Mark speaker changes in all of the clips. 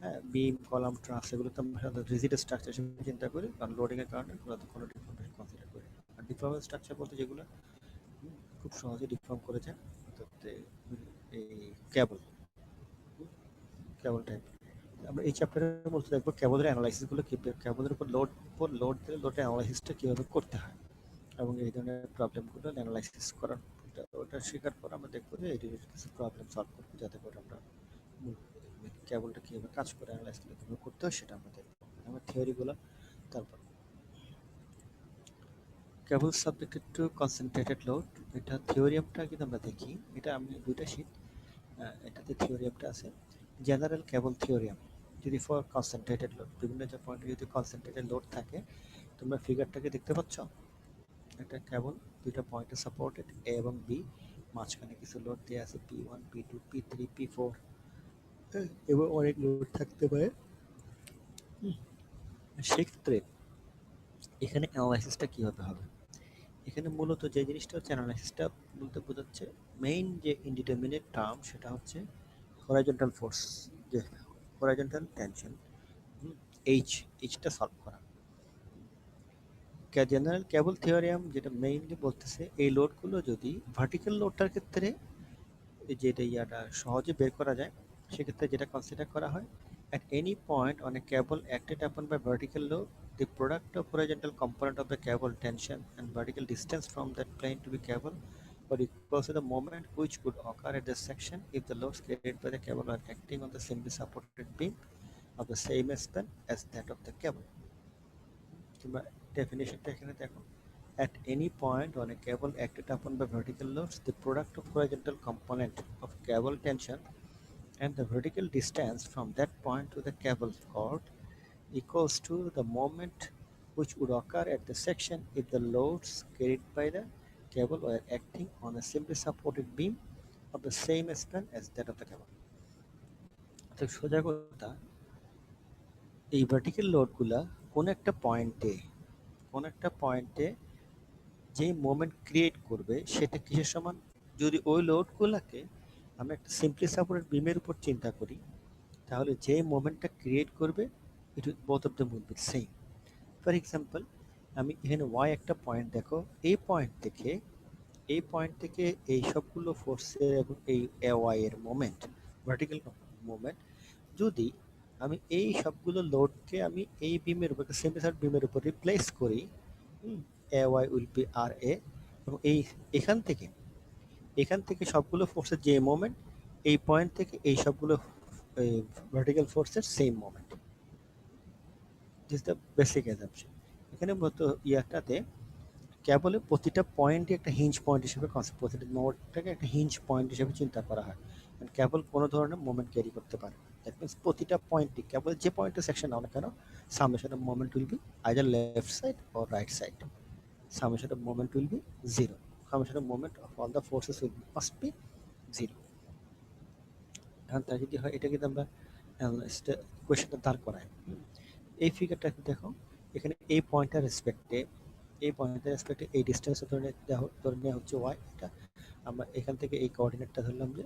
Speaker 1: হ্যাঁ, বিম, কলাম, ট্রাস এগুলো তো আমরা সাধারণত রিজিড স্ট্রাকচার হিসেবে চিন্তা করি, কারণ লোডিং এর কারণে কোনো কোনো ডিফর্মেশন কনসিডার করি না। আর ডিফর্মেবল স্ট্রাকচার বলতে যেগুলো খুব সহজে ডিফর্ম করে যায়, অর্থাৎ এই কেবল, কেবল টাইপ। আমরা এই চ্যাপ্টারে মূলত দেখবো কেবলের অ্যানালাইসিস গুলো কি, কেবলের উপর লোড দিলে লোডের অ্যানালাইসিসটা কিভাবে করতে হয়, এবং এই ধরনের প্রবলেমগুলো অ্যানালাইসিস করার ওটা শেখার পর আমরা দেখবো যে এই রিলেটেড কিছু প্রবলেম সলভ করবো, যাতে করে আমরা কেবলটা কীভাবে কাজ করে, অ্যানালাইসিস কীভাবে করতে হয় সেটা আমরা দেখবো। আমার থিওরিগুলো তারপর কেবল সাবজেক্টেড টু কনসেন্ট্রেটেড লোড, এটা থিওরিয়ামটা কিন্তু আমরা দেখি। এটা আমি দুইটা শীট, এটাতে থিওরিয়ামটা আছে। জেনারেল কেবল থিওরিয়াম, যদি ফর কনসেন্ট্রেটেড লোড, বিভিন্ন যে পয়েন্টে যদি কনসেন্ট্রেটেড লোড থাকে, তোমরা ফিগারটাকে দেখতে পাচ্ছ, একটা কেবল দুইটা পয়েন্টে সাপোর্টেড এ এবং বি, মাঝখানে কিছু লোড দেওয়া আছে P1 P2 P3 P4, এবং অনেক লোড থাকতে পারে। সেক্ষেত্রে এখানে অ্যানালাইসিসটা কীভাবে হবে, এখানে মূলত যে জিনিসটা হচ্ছে অ্যানালাইসিসটা বলতে বোঝাচ্ছে, মেইন যে ইনডিটারমিনেট টার্ম সেটা হচ্ছে হরাইজন্টাল ফোর্স, যে হরাইজন্টাল টেনশন, এইচটা সলভ করা। জেনারেল কেবল থিওরিয়াম যেটা মেইনলি বলতেছে, এই লোডগুলো যদি ভার্টিক্যাল লোডটার ক্ষেত্রে যেটা সহজে বের করা যায়, সেক্ষেত্রে যেটা কনসিডার করা হয়, at any point on a cable acted upon by vertical load, the product of horizontal component of the cable tension and vertical distance from that plane to be cable or equals to the moment which would occur at this section if the loads carried by the cable are acting on the simply supported beam of the same span as that of the cable. তোমরা ডেফিনেশনটা এখানে দেখো, at any point on a cable acted upon by vertical loads, the product of horizontal component of cable tension and the vertical distance from that point to the cable cord equals to the moment which would occur at the section if the loads carried by the cable were acting on a simply supported beam of the same span as that of the cable. তো সোজা কথা, এই vertical লোডগুলা কোন একটা পয়েন্টে যে moment create করবে সেটা কিসের সমান, যদি ওই লোডগুলোকে আমরা একটা সিম্পলি সাপোর্টেড বিমের উপর চিন্তা করি, তাহলে যে মোমেন্টটা ক্রিয়েট করবে it both of the will be same. For example, আমি এখানে ওয়াই একটা পয়েন্ট দেখো, এই পয়েন্ট থেকে এই সবগুলো ফোর্সের এবং এই ওয়াই এর মোমেন্ট, ভার্টিক্যাল মোমেন্ট, যদি আমি এই সবগুলো লোডকে আমি এই বিমের উপর, সেমিসার বিমের উপর রিপ্লেস করি, এ ওয়াই উইল বি আর এ, এবং এখান থেকে সবগুলো ফোর্সের যে মোমেন্ট, এই পয়েন্ট থেকে এই সবগুলো ভার্টিক্যাল ফোর্সের same moment. This the basic assumption. এখানে মূলত ইয়াটাতে কেবলে প্রতিটা পয়েন্টই একটা হিঞ্জ পয়েন্ট হিসেবে কনসেপ্ট, প্রতিটা নোডটাকে একটা হিঞ্জ পয়েন্ট হিসেবে চিন্তা করা হয়, কেবল কোনো ধরনের মোমেন্ট ক্যারি করতে পারে। দ্যাট মিনস প্রতিটা পয়েন্টই, কেবল যে পয়েন্টের সেকশন নাও না কেন, summation of moment will B either left side or right side, summation of moment will be zero, summation of moment of all the forces will be must be zero। এখন তা যদি হয়, এটা কিন্তু আমরা কোয়েশ্চেনটা দাঁড় করাই। এই ফিগারটা দেখো, এখানে এই পয়েন্টের রেসপেক্টে এই ডিস্টেন্সটা ধরে নেওয়া হচ্ছে ওয়াই, এটা আমরা এখান থেকে এই কোঅর্ডিনেটটা ধরলাম যে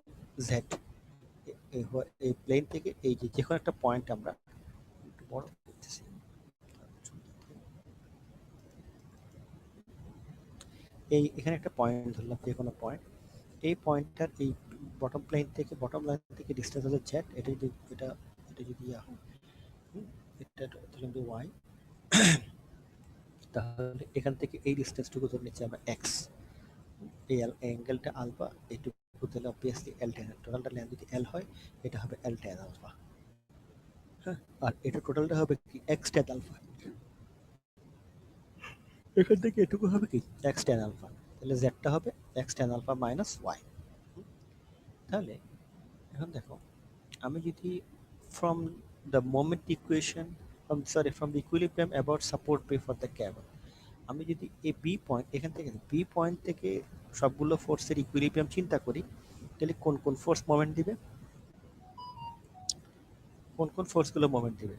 Speaker 1: জেড। এই প্লেন থেকে এই যে কোনো একটা পয়েন্ট আমরা একটু বড় করতেছি, এখানে একটা পয়েন্ট ধরলাম, যে কোনো পয়েন্ট, এই পয়েন্টটার এই বটম লাইন থেকে ডিস্টেন্স হচ্ছে জেড। এটা যদি ইয়া হয়, এটা ধরলাম যে ওয়াই, তাহলে এখান থেকে এই ডিস্টেন্সটুকু ধরে নিচ্ছি আমরা এক্স, এই অ্যাঙ্গেলটা আলফা, এইটুকু তাহলে অবভিয়াসলি এল টেন, টোটালটা লেন্থ যদি এল হয়, এটা হবে এল টেন আলফা। হ্যাঁ, আর এটা টোটালটা হবে কি এক্স টেন আলফা, এখান থেকে এটুকু হবে কি এক্স টেন আলফা, তাহলে জেডটা হবে X ten alpha minus Y. তাহলে এখন দেখো, আমি যদি from the moment equation, from the equilibrium about support pay for the cable, আমি যদি এই বি পয়েন্ট থেকে সবগুলো ফোর্সের ইকুইলিব্রিয়াম চিন্তা করি, তাহলে কোন কোন ফোর্স মোমেন্ট দিবে, কোন কোন ফোর্সগুলো মোমেন্ট দিবে,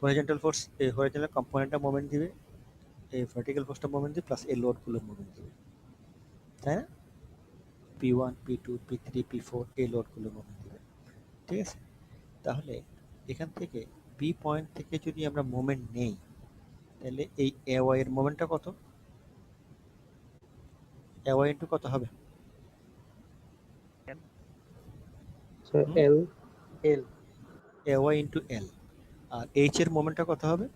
Speaker 1: হরিজন্টাল ফোর্স, এই হরিজন্টাল কম্পোনেন্টটা মোমেন্ট দিবে, এই ভার্টিক্যাল ফোর্সটা মোমেন্ট দিবে, প্লাস এই লোডগুলো মোমেন্ট দিবে, তাই না? P1 P2 P3 P4 এই লোডগুলো মোমেন্ট দিবে, ঠিক আছে? তাহলে এখান থেকে বি পয়েন্ট থেকে যদি আমরা মোমেন্ট নেই, তাহলে এই এ ওয়াই এর মোমেন্টটা কত? এ ওয়াই ইন্টু কত হবে?
Speaker 2: এল
Speaker 3: এল
Speaker 1: এ ওয়াই ইন্টু এল। আর এইচ এর মোমেন্টটা কত হবে?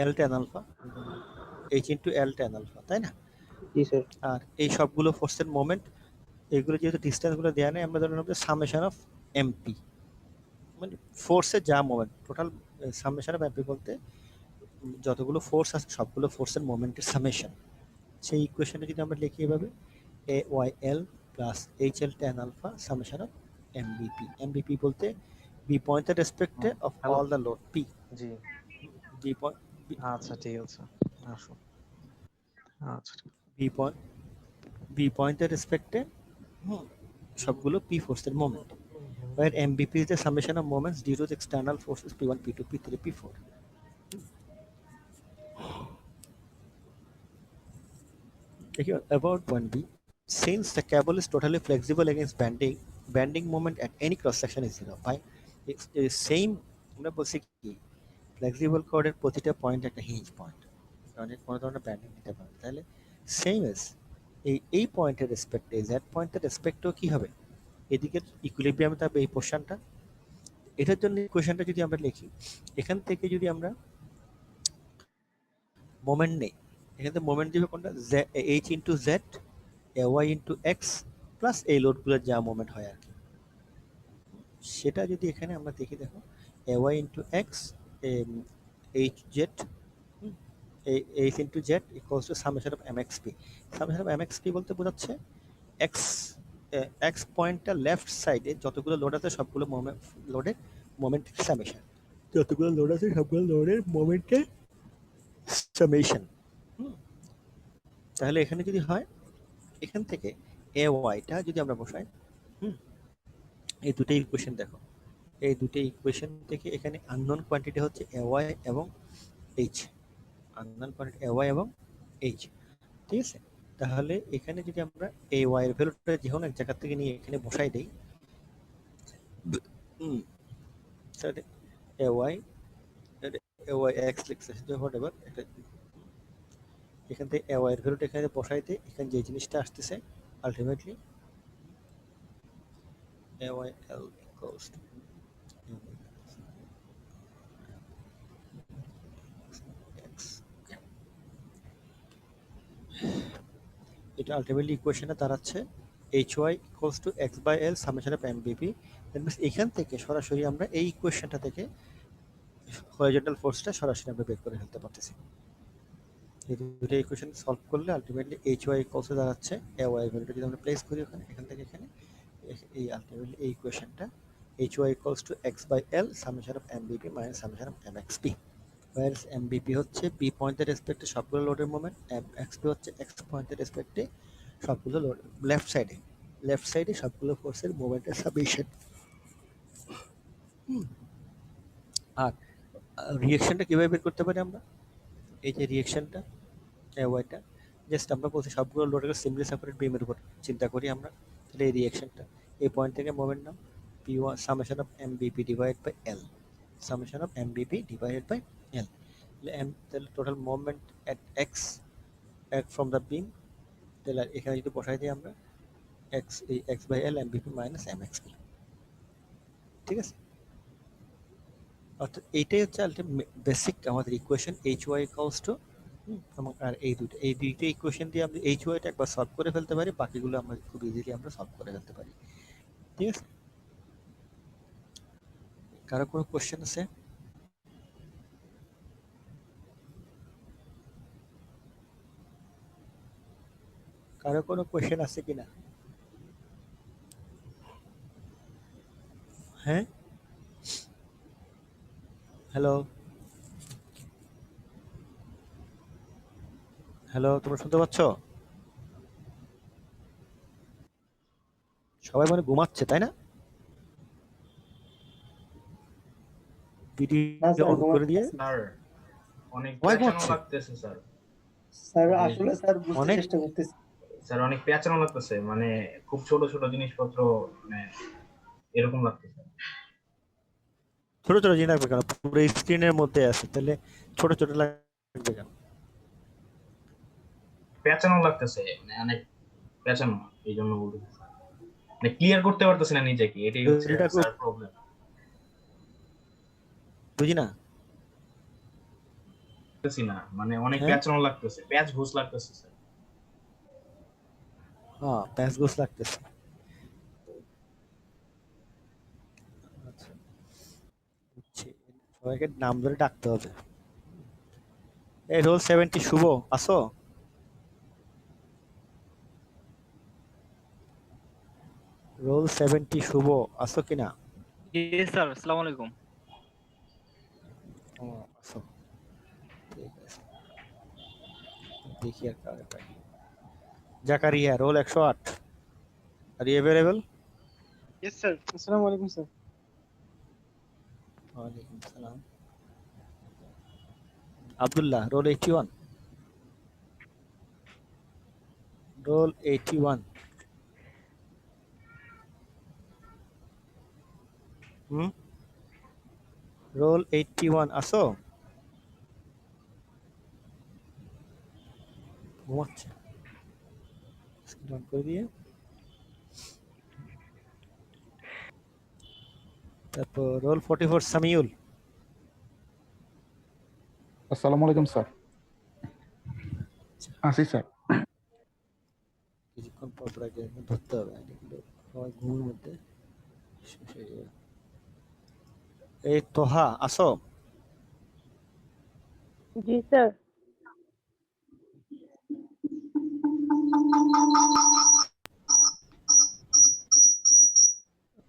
Speaker 1: এল ট্যান আলফা, এইচ ইন্টু এল ট্যান আলফা, তাই না?
Speaker 2: জি স্যার।
Speaker 1: আর এই সবগুলো ফোর্সের মোমেন্ট, এগুলো যেহেতু ডিস্টেন্সগুলো দেওয়া নেই, আমরা ধরে নেব সামেশন অফ এমপি, মানে ফোর্সের যা moment total. Summation of MP বলতে যতগুলো ফোর্স আছে সবগুলো ফোর্সের মোমেন্টের সামেশন। সেই ইকুয়েশনে যদি আমরা লিখি এভাবে, A Y L plus H L tan alpha summation of MBP. MBP বলতে বি পয়েন্টের রেসপেক্টে of
Speaker 3: hello
Speaker 1: all the load P.
Speaker 3: G
Speaker 1: B point,
Speaker 3: আচ্ছা ঠিক আছে আসো আচ্ছা
Speaker 1: বি পয়েন্ট, বি পয়েন্টের রেসপেক্টে সবগুলো পি ফোর্সের moment, where MVP is the summation of moments due to the external forces P1, P2, P3, P4. Okay, about 1B, since the cable is totally flexible against bending, bending moment at any cross section is 0. By it's the same, আমরা বলছি কি flexible কর্ডের প্রতিটা point একটা hinge point, অনেক কোনো ধরনের banding নিতে পারে, তাহলে সেম এস এই পয়েন্টের রেসপেক্টে, জেড পয়েন্টের রেসপেক্টেও কি হবে, এদিকে ইকুইলিব্রিয়ামে থাকবে এই পোর্শনটা। এটার জন্য ইকুয়েশনটা যদি আমরা লিখি, এখান থেকে যদি আমরা মোমেন্ট নেই, এখান থেকে মোমেন্ট দিবে কোনটা, এইচ ইন্টু জেড এ ওয়াই ইন্টু এক্স প্লাস এই লোডগুলোর যা মোমেন্ট হয় আর কি, সেটা যদি এখানে আমরা দেখি, দেখো A Y into X H Z, H into Z equals to summation of M X P. Summation of M X P বলতে বোঝাচ্ছে এক্স, এক্স পয়েন্টটা লেফট সাইডে যতগুলো লোড আছে সবগুলো লোডের মোমেন্টের সামেশন, যতগুলো লোড আছে সবগুলো লোডের মোমেন্টের সামেশন। তাহলে এখানে যদি হয়, এখান থেকে এ ওয়াইটা যদি আমরা বসাই, এই দুটো ইকুয়েশন দেখো, এই দুটো ইকুয়েশন থেকে এখানে আননোন কোয়ান্টিটি হচ্ছে এ ওয়াই এবং H, unknown quantity A Y এবং এইচ, ঠিক আছে? তাহলে এখানে যদি আমরা এ ওয়াই এর ভ্যালুটা যে কোনো এক জায়গা থেকে নিয়ে এখানে বসাই দেই, তাহলে এ ওয়াই এক্স লিখছে হোয়াট এভার, এখান থেকে এ ওয়াই এর ভ্যালুটা এখানে বসাই দিই, এখানে যে জিনিসটা আসতেছে ultimately A Y L equals to X, এটা আলটিমেটলি ইকুয়েশনে দাঁড়াচ্ছে H Y equals to X by L summation of MBP. এখান থেকে সরাসরি আমরা এই ইকুয়েশনটা থেকে হরিজন্টাল ফোর্সটা সরাসরি আমরা বের করে ফেলতে পারতেছি। এই দুটো ইকুয়েশন সলভ করলে ultimately H Y equals to দাঁড়াচ্ছে এ ওয়াই ভ্যালুটা যদি আমরা প্লেস করি ওখানে, এখান থেকে এখানে এই আলটিমেটলি এই ইকুয়েশনটা H Y equals to X by L summation of MBP minus summation of MXP, where MBP হচ্ছে বি পয়েন্টের রেসপেক্টে সবগুলো লোডের মোমেন্ট, এমএক্সপি হচ্ছে এক্স পয়েন্টের রেসপেক্টে সবগুলো লোড, লেফট সাইডে সবগুলো ফোর্সের মোমেন্টের সামেশন। আর রিঅ্যাকশনটা কিভাবে বের করতে পারি আমরা, এই যে রিঅ্যাকশনটা ওয়াইটা জাস্ট আমরা বলছি সবগুলো লোডের সিম্পলি সেপারেট বিমের উপর চিন্তা করি আমরা, তাহলে এই রিঅ্যাকশনটা এই পয়েন্ট থেকে মোমেন্ট নাম P one summation of MBP divide by L, summation of MBP divided by L, তাহলে total moment at X from the beam, তাহলে এখানে যদি বসাই দিই আমরা এক্স, এই X by L MBP minus M X P, ঠিক আছে? অর্থাৎ এইটাই হচ্ছে বেসিক আমাদের equation H Y equals to, এবং আর এই দুইটা ইকুয়েশন দিয়ে আমরা এইচ ওয়াইটা একবার সলভ করে ফেলতে পারি, বাকিগুলো আমরা খুব ইজিলি আমরা সলভ করে ফেলতে পারি, ঠিক আছে? কারো কোনো কোশ্চেন আছে? কারো কোনো কোশ্চেন আছে কিনা? হ্যাঁ, হ্যালো হ্যালো, তোমরা শুনতে পাচ্ছ? সবাই মানে ঘুমাচ্ছে তাই না?
Speaker 3: না
Speaker 1: ভিডিও
Speaker 2: স্যার
Speaker 1: অন করে দিয়ে
Speaker 4: স্যার অনেক
Speaker 1: সবাই
Speaker 4: পেঁচানো
Speaker 1: ঘুমাচ্ছে,
Speaker 4: লাগতেছে স্যার।
Speaker 2: স্যার আসলে স্যার বুঝতে
Speaker 1: অনেক
Speaker 2: চেষ্টা করতেছি।
Speaker 4: স্যার অনেক পেঁচানো লাগতেছে, মানে খুব ছোট ছোট জিনিসপত্র, মানে এরকম লাগতেছে।
Speaker 1: ছোট ছোট জিনিস লাগবে কেন? পুরো স্ক্রিনের মধ্যে আছে, তাহলে ছোট ছোট লাগবে কেন?
Speaker 4: পেঁচানো লাগতেছে, মানে অনেক পেঁচানো, এই জন্য বলতেছি। মানে ক্লিয়ার করতে পারতেছি না নিজেকে, এটাই হচ্ছে
Speaker 1: এটা
Speaker 4: স্যার প্রবলেম।
Speaker 1: বুঝি না।
Speaker 4: বুঝতেছি না, মানে অনেক
Speaker 1: হ্যাঁ,
Speaker 4: পেঁচানো লাগতেছে, প্যাচ ঘুষ লাগতেছে স্যার।
Speaker 1: হ্যাঁ, প্যাঁচ গোছ লাগতেছে। আচ্ছা, বুঝছি। সবাইকে নাম ধরে ডাকতে হবে। এই রোল 70 শুভ, আসো? রোল 70 শুভ, আসো কিনা?
Speaker 5: জি স্যার, আসসালামু আলাইকুম।
Speaker 1: ও, আসো। ঠিক আছে, দেখি আর কারে পাই। Zakaria, role 108, are you available?
Speaker 2: Yes, sir. Assalamu alaikum, sir.
Speaker 1: ওয়ালাইকুম সালাম। Abdullah, role 81, role 81। হুম, রোল 81, আসো? ঘুমাচ্ছে, স্ক্রিন অন করে দিয়ে। তারপর রোল 44, সামিউল।
Speaker 6: আসসালামু আলাইকুম স্যার। আসি স্যার।
Speaker 1: কিছুক্ষণ পর পর আগে ধরতে হবে, এগুলো সবাই ঘুমের মধ্যে শেষ হয়ে যাবে। এই তোহা, আসো?
Speaker 7: जी सर।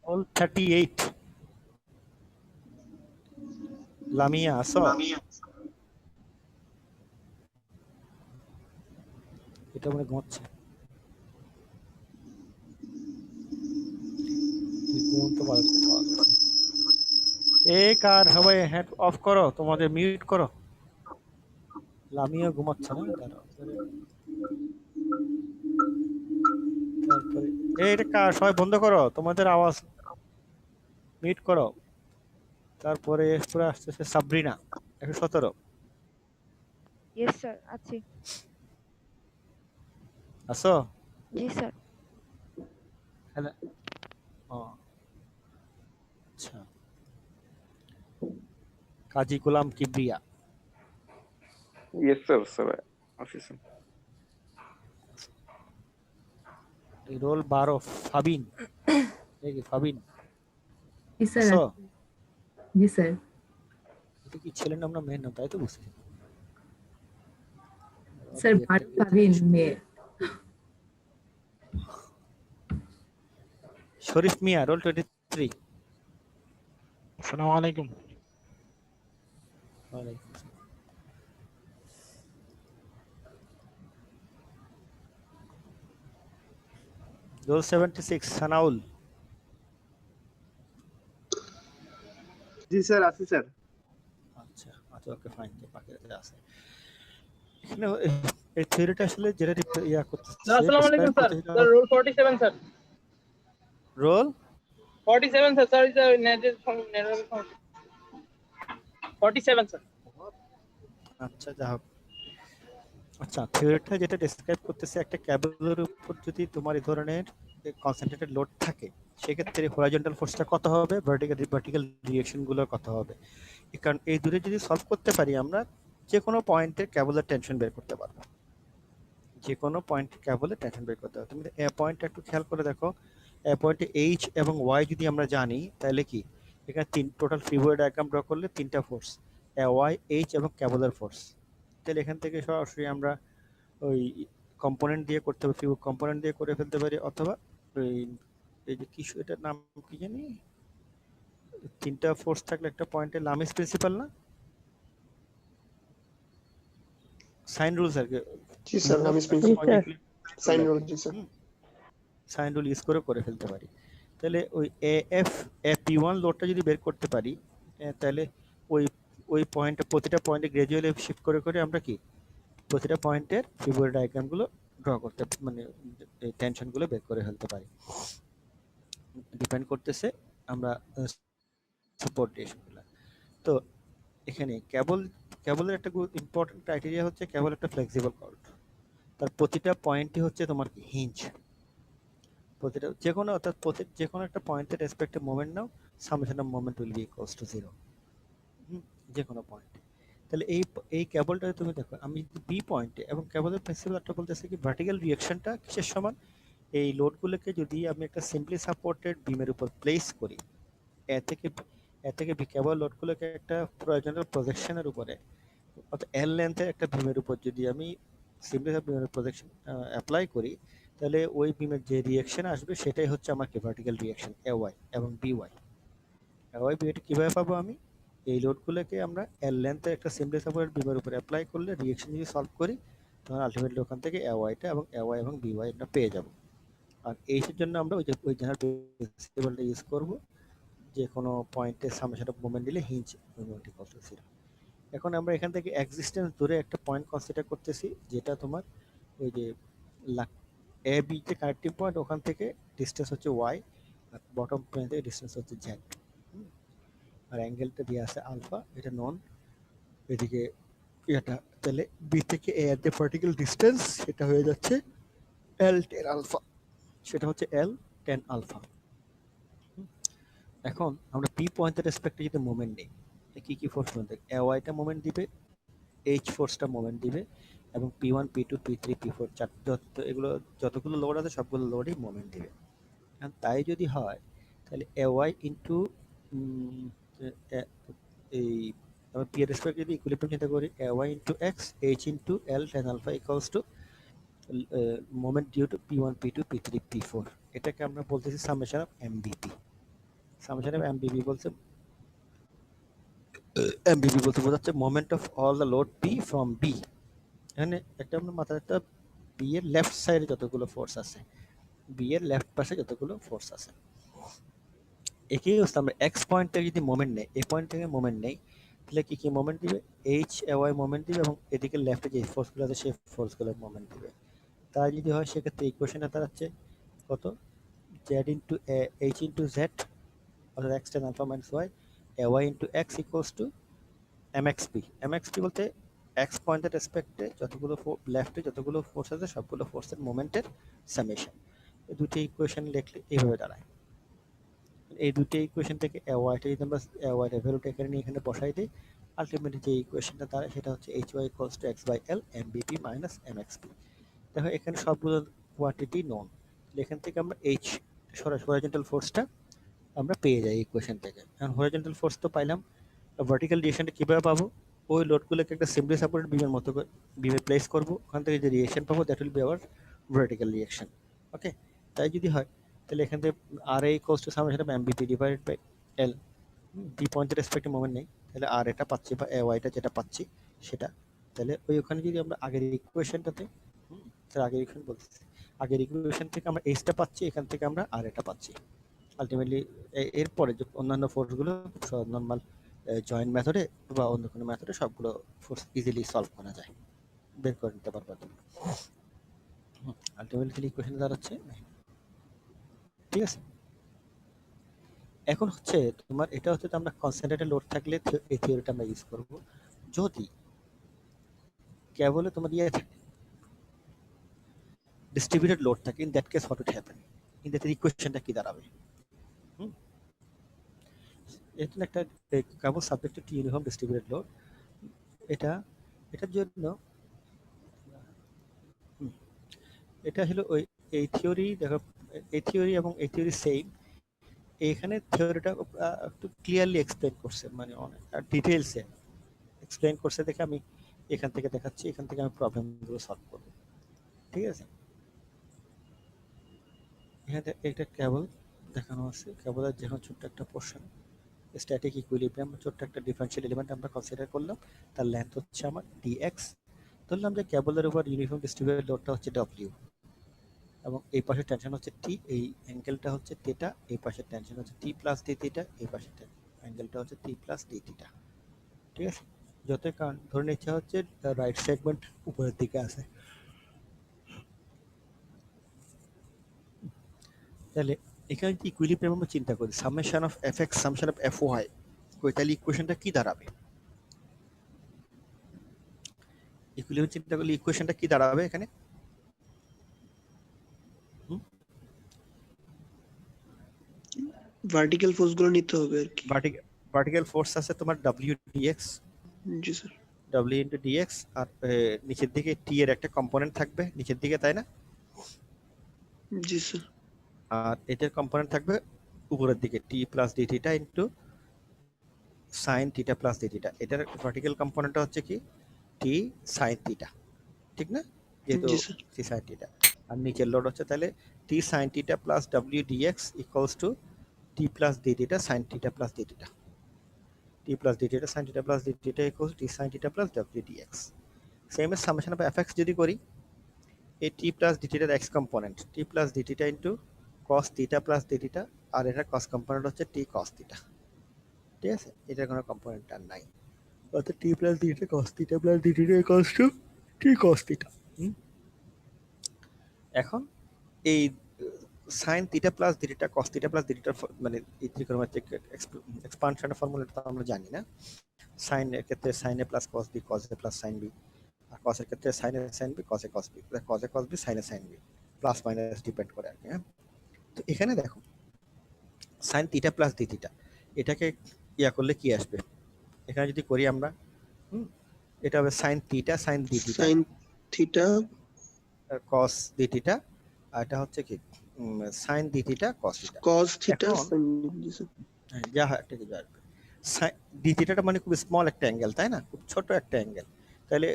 Speaker 1: রোল 38, লামিয়া, আসো? এটা মানে ঘুমাচ্ছে, ঘুমন্ত বাড়াতে পাওয়া গেছে। এ কার সবাই হ্যান্ড অফ করো, তোমাদের মিউট করো। লামিয়া ঘুমাচ্ছে না, দাঁড়াও। তারপরে এটা কার, সবাই বন্ধ করো, তোমাদের আওয়াজ মিউট করো। তারপরে পুরো আসতেছে সাবরিনা, 117,
Speaker 7: यस सर। अच्छी।
Speaker 1: আসো?
Speaker 7: जी सर।
Speaker 1: হ্যালো, ও আচ্ছা। Kazi Golam Kibria,
Speaker 8: Yes, sir, sir. Officer.
Speaker 1: Roll 12, Fabin. এই কি ফাবিন,
Speaker 9: जी सर।
Speaker 1: আসো?
Speaker 9: जी सर।
Speaker 1: এটা কি ছেলের নাম না মেয়ের নাম, তাই তো বুঝছি।
Speaker 9: सर भाट पावीन में।
Speaker 1: শরীফ মিয়া, রোল 23।
Speaker 3: আসসালামু আলাইকুম।
Speaker 1: ওয়ালাইকুম আসসালাম। রোল 76, সানাউল।
Speaker 2: जी सर, आसी sir.
Speaker 1: আচ্ছা আচ্ছা, ওকে ফাইন, যে বাকিরা আছে এখানে। এই থিওরিটা আসলে যেটা ইয়া করতেছে,
Speaker 10: Assalamu alaikum,
Speaker 1: describe
Speaker 10: sir.
Speaker 1: করতেছে
Speaker 10: Sir, rule 47, sir.
Speaker 1: Rule
Speaker 10: 47, sir. Sir, is a network. 47, sir.
Speaker 1: আচ্ছা, যা হোক। আচ্ছা, থিওরিটা যেটা ডেসক্রাইব করতেছে, একটা ক্যাবলের উপর যদি তোমার এই ধরনের কনসেন্ট্রেটেড লোড থাকে, সেক্ষেত্রে হরাইজন্টাল ফোর্সটা কত হবে, ভার্টিক্যাল রিঅ্যাকশন গুলো কত হবে। কারণ এই দূরে যদি সলভ করতে পারি, আমরা যে কোনো পয়েন্টের ক্যাবলের টেনশন বের করতে পারবো। যে কোনো পয়েন্টের ক্যাবলের টেনশন বের করতে হবে। তুমি এ পয়েন্টটা একটু খেয়াল করে দেখো, এ পয়েন্টে এইচ এবং ওয়াই যদি আমরা জানি, তাহলে কি এখানে টোটাল ফ্রিওয়ে ডায়াগ্রাম ড্র করলে তিনটা ফোর্স, এ ওয়াই, এইচ এবং ক্যাবলের ফোর্স। তাহলে এখান থেকে সরাসরি আমরা ওই কম্পোনেন্ট দিয়ে করতে হবে, ফিউ কম্পোনেন্ট দিয়ে করে ফেলতে পারি, অথবা ওই এই যে কিছু, এটার নাম কি জানি, তিনটা ফোর্স থাকলে একটা পয়েন্টে লামিস প্রিন্সিপাল না, সাইন রুলস আর কি।
Speaker 2: जी sir, नाम is
Speaker 7: जी
Speaker 2: principal.
Speaker 7: सर।
Speaker 2: Sign rule, जी sir.
Speaker 1: সাইন রুল ইউজ করে ফেলতে পারি। তাহলে ওই এপি1 লোডটা যদি বের করতে পারি, তাহলে ওই ওই পয়েন্টে, প্রতিটা পয়েন্টে গ্রাজুয়ালি শিফট করে করে আমরা কি প্রতিটা পয়েন্টের ফিবোর ডায়াগ্রামগুলো ড্র করতে, মানে টেনশনগুলো বের করে ফেলতে পারি। ডিপেন্ড করতেছে আমরা সাপোর্ট দিয়ে সেগুলো। তো এখানে কেবলের একটা ইম্পর্টেন্ট ক্রাইটেরিয়া হচ্ছে কেবল একটা ফ্লেক্সিবল কর্ড, তার প্রতিটা পয়েন্টই হচ্ছে তোমার কি হিঞ্জ, প্রতিটা যে কোনো অর্থাৎ যে কোনো একটা পয়েন্টের রেসপেক্টে মোমেন্ট নাও, summation of moment will be equals to 0, যে কোনো পয়েন্ট। তাহলে এই কেবলটা তুমি দেখো, আমি যদি বি পয়েন্টে, এবং কেবলের প্রিন্সিপালটা বলতেছে কি ভার্টিক্যাল রিঅ্যাকশনটা কিসের সমান, এই লোডগুলোকে যদি আমি একটা সিম্পলি সাপোর্টেড বিমের উপর প্লেস করি, এ থেকে বি কেবল লোডগুলোকে একটা প্রয়োজনীয় প্রজেকশনের উপরে, অর্থাৎ এল লেন্থের একটা বিমের উপর যদি আমি সিম্পলি বিমের প্রজেকশন অ্যাপ্লাই করি, তাহলে ওই বিমের যে রিঅ্যাকশন আসবে সেটাই হচ্ছে আমার কি ভার্টিক্যাল রিঅ্যাকশন এ ওয়াই এবং B Y. A Y B এটা কীভাবে পাবো আমি, এই লোডগুলোকে আমরা এল লেন্থের একটা সিম্পলি সাপোর্টেড বিমের উপর অ্যাপ্লাই করলে রিঅ্যাকশন যদি সলভ করি, তখন আলটিমেটলি ওখান থেকে এ ওয়াইটা এবং এ ওয়াই এবং বি ওয়াই এটা পেয়ে যাব। আর এইসের জন্য আমরা ওই জেনারেল প্রিন্সিপালটা ইউজ করব, যে কোনো পয়েন্টে সামেশন অফ মোমেন্ট দিলে হিঞ্জ মোমেন্ট ইকুয়াল টু 0। এখন আমরা এখান থেকে এক্সিস্টেন্স ধরে একটা পয়েন্ট কনসিডার করতেছি, যেটা তোমার ওই যে এ বি যে কানেক্টিং পয়েন্ট, ওখান থেকে ডিস্টেন্স হচ্ছে ওয়াই, আর বটম পয়েন্ট থেকে ডিস্টেন্স হচ্ছে জেড, আর অ্যাঙ্গেলটা দিয়ে আছে আলফা, এটা নন। এদিকে এটা তাহলে বি থেকে এ এর যে ভার্টিক্যাল ডিস্টেন্স সেটা হয়ে যাচ্ছে এল টেন আলফা, সেটা হচ্ছে এল টেন আলফা। এখন আমরা পি পয়েন্টের রেসপেক্টে যদি মোমেন্ট নিই, কি কি ফোর্স দেখ, এ ওয়াইটা মোমেন্ট দিবে, এইচ ফোর্সটা মোমেন্ট দিবে, এবং P one P two P three P four এগুলো যতগুলো লোড আছে সবগুলো লোডই মোমেন্ট দিবে। তাই যদি হয় তাহলে এ ওয়াই ইন্টু এই আমরা পি এর রেসপেক্ট যদি ইকুইলিব্রিয়াম চিন্তা করি, A Y into X H into L tan alpha equals to moment due to P one P two P three P four. এটাকে আমরা বলতেছি summation of MBP. Summation of MBP বলতে বোঝাচ্ছে moment of all the load P from B. এখানে একটা আমরা মাথায় একটা বি এর লেফট সাইডে যতগুলো ফোর্স আছে, বি এর লেফট পাশে যতগুলো ফোর্স আছে, একই অবস্থা আমরা এক্স পয়েন্ট থেকে যদি মোমেন্ট নেই, এ পয়েন্ট থেকে মোমেন্ট নেই, তাহলে কি কি মোমেন্ট দিবে, এইচ এ ওয়াই মোমেন্ট দিবে, এবং এদিকে লেফটে যে ফোর্সগুলো আছে সেই ফোর্সগুলোর মোমেন্ট দিবে। তাই যদি হয় সেক্ষেত্রে ইকুয়েশনটা দাঁড়াচ্ছে কত, Z into H into Z, অর্থাৎ X ten alpha minus Y, A Y into X equals to MXP. MXP বলতে এক্স পয়েন্টের রেসপেক্টে যতগুলো লেফটে যতগুলো ফোর্স আছে সবগুলো ফোর্সের মোমেন্টের সামেশন। এই দুটি ইকুয়েশন লিখলে এইভাবে দাঁড়ায়। এই দুটি ইকুয়েশন থেকে এ ওয়াইটা যদি আমরা এ ওয়াইটা ভ্যালুটা এখানে নিয়ে এখানে বসাই দিই, আলটিমেটলি যে ইকুয়েশনটা দাঁড়ায় সেটা হচ্ছে H Y equals to X by L MBP minus MXP. দেখো এখানে সবগুলো কোয়ান্টিটি নন, এখান থেকে আমরা এইচ সরাসরি হরিজন্টাল ফোর্সটা আমরা পেয়ে যাই ইকুয়েশন থেকে। এখন হরিজন্টাল ফোর্স তো পাইলাম, ভার্টিক্যাল রিঅ্যাকশনটা কীভাবে পাবো, ওই লোডগুলোকে একটা সিম্পলি সাপোর্টেড বিমের মতো বিমে প্লেস করবো, ওখান থেকে যে রিঅ্যাকশন পাবো that will be our vertical reaction. Okay, তাই যদি হয় তাহলে এখান থেকে R A equals to summation of MBP divided by L, B পয়েন্টের রেসপেক্টে মোমেন্ট নেই, তাহলে আর এটা পাচ্ছি বা এ ওয়াইটা যেটা পাচ্ছি সেটা, তাহলে ওখানে যদি আমরা আগের ইকুয়েশনটাতে আগের ইকুয়েশন বলতেছি, আগের ইকুয়েশন থেকে আমরা এইচটা পাচ্ছি, এখান থেকে আমরা আর এটা পাচ্ছি। আলটিমেটলি এরপরে যে অন্যান্য ফোর্সগুলো নর্মাল জয়েন্ট মেথডে বা অন্য কোনো মেথডে সবগুলো ফোর্স ইজিলি সলভ করা যায়, বের করে নিতে পারবা তুমি। আলটিমেটলি ইকুয়েশন দাঁড়াচ্ছে, ঠিক আছে। এখন হচ্ছে তোমার এটা হচ্ছে আমরা কনসেন্ট্রেটেড লোড থাকলে এই থিওরিটা আমরা ইউজ করব। যদি কেবলে তোমার ইয়ে থাকে ডিস্ট্রিবিউটেড লোড থাকে, in that case what will happen, in that ইকুয়েশনটা কি দাঁড়াবে। এটা একটা cable subject to uniform distributed load. এটার জন্য এটা হলো ওই এই থিওরি, দেখো এই থিওরি এবং এই থিওরি সেম। এখানে থিওরিটা একটু ক্লিয়ারলি এক্সপ্লেন করছে, মানে অনেক ডিটেইলসে এক্সপ্লেন করছে দেখে আমি এখান থেকে দেখাচ্ছি, এখান থেকে আমি প্রবলেমগুলো সলভ করব, ঠিক আছে। এখানে একটা কেবল দেখানো আছে, কেবলের যেখানে ছোট্ট একটা পোর্শন স্ট্যাটিক ইকুইলিব্রিয়াম, ছোট্ট একটা ডিফারেনশিয়াল এলিমেন্ট আমরা কনসিডার করলাম, তার লেন্থ হচ্ছে আমার ডিএক্স। ধরলাম যে কেবলের উপর ইউনিফর্ম ডিস্ট্রিবিউটেড লোডটা হচ্ছে ডব্লিউ, এবং এই পাশে টেনশন হচ্ছে টি, এই অ্যাঙ্গেলটা হচ্ছে থিটা, এই পাশে টেনশন হচ্ছে টি প্লাস ডি থিটা, এই পাশে অ্যাঙ্গেলটা হচ্ছে টি প্লাস ডি থিটা, ঠিক আছে। যতই কারণ ধরে নিচ্ছে হচ্ছে রাইট সেগমেন্ট উপরের দিকে আছে, তাহলে এখানে যদি ইকুইলিব্রিয়াম আমরা চিন্তা করি, summation of F X summation of F Y করি তাহলে ইকুয়েশনটা কি দাঁড়াবে? ইকুইলিব্রিয়াম চিন্তা করলে ইকুয়েশনটা কি দাঁড়াবে এখানে?
Speaker 2: ভার্টিক্যাল ফোর্স গুলো নিতে হবে আর কি।
Speaker 1: ভার্টিক্যাল ফোর্স আছে তোমার W dx,
Speaker 2: জি স্যার।
Speaker 1: W into dx, আর নিচের দিকে t এর একটা কম্পোনেন্ট থাকবে নিচের দিকে, তাই না?
Speaker 2: জি স্যার।
Speaker 1: আর এটার কম্পোনেন্ট থাকবে উপরের দিকে t plus d theta into sin theta plus d theta. এটার ভার্টিক্যাল কম্পোনেন্টটা হচ্ছে কি t sin থিটা, ঠিক না? যেহেতু
Speaker 2: জি স্যার।
Speaker 1: t sin থিটা, আর নিচের লোড হচ্ছে তাহলে t sin theta plus w dx equals to t plus d theta sin theta plus d theta. t plus d theta sin theta plus d theta equals t sin theta plus w dx. Same as summation of fx যদি করি, এই t plus d theta x component, t plus d theta into cos theta plus d theta, আর এটা cos component হচ্ছে t cos theta, ঠিক আছে? এটার কোনো component আর নাই, অর্থাৎ t plus d theta cos theta plus d theta equals to t cos theta। এখন এই sin theta plus d theta cos theta plus d theta মানে এই ত্রিকোণমিতিক এক্সপানশনের ফর্মুলাটা তো আমরা জানি না। sin এর ক্ষেত্রে sin a plus cos b, cos a plus sin b, R cos এর ক্ষেত্রে sin a sin b, cos a cos b, cos a cos b, sin a sin b, plus minus depend করে আর কি। তো এখানে দেখো sin theta plus d theta, এটাকে ইয়া করলে কি আসবে? এখানে যদি করি আমরা, এটা হবে sin theta sin d theta,
Speaker 2: sin theta
Speaker 1: cos d theta, আর এটা হচ্ছে কি sin d theta cos theta,
Speaker 2: cos theta
Speaker 1: এখন
Speaker 2: sin জি স্যার।
Speaker 1: যা হয় একটা কিছু আসবে। d থিটাটা মানে খুব স্মল একটা অ্যাঙ্গেল, তাই না? খুব ছোট একটা অ্যাঙ্গেল। তাহলে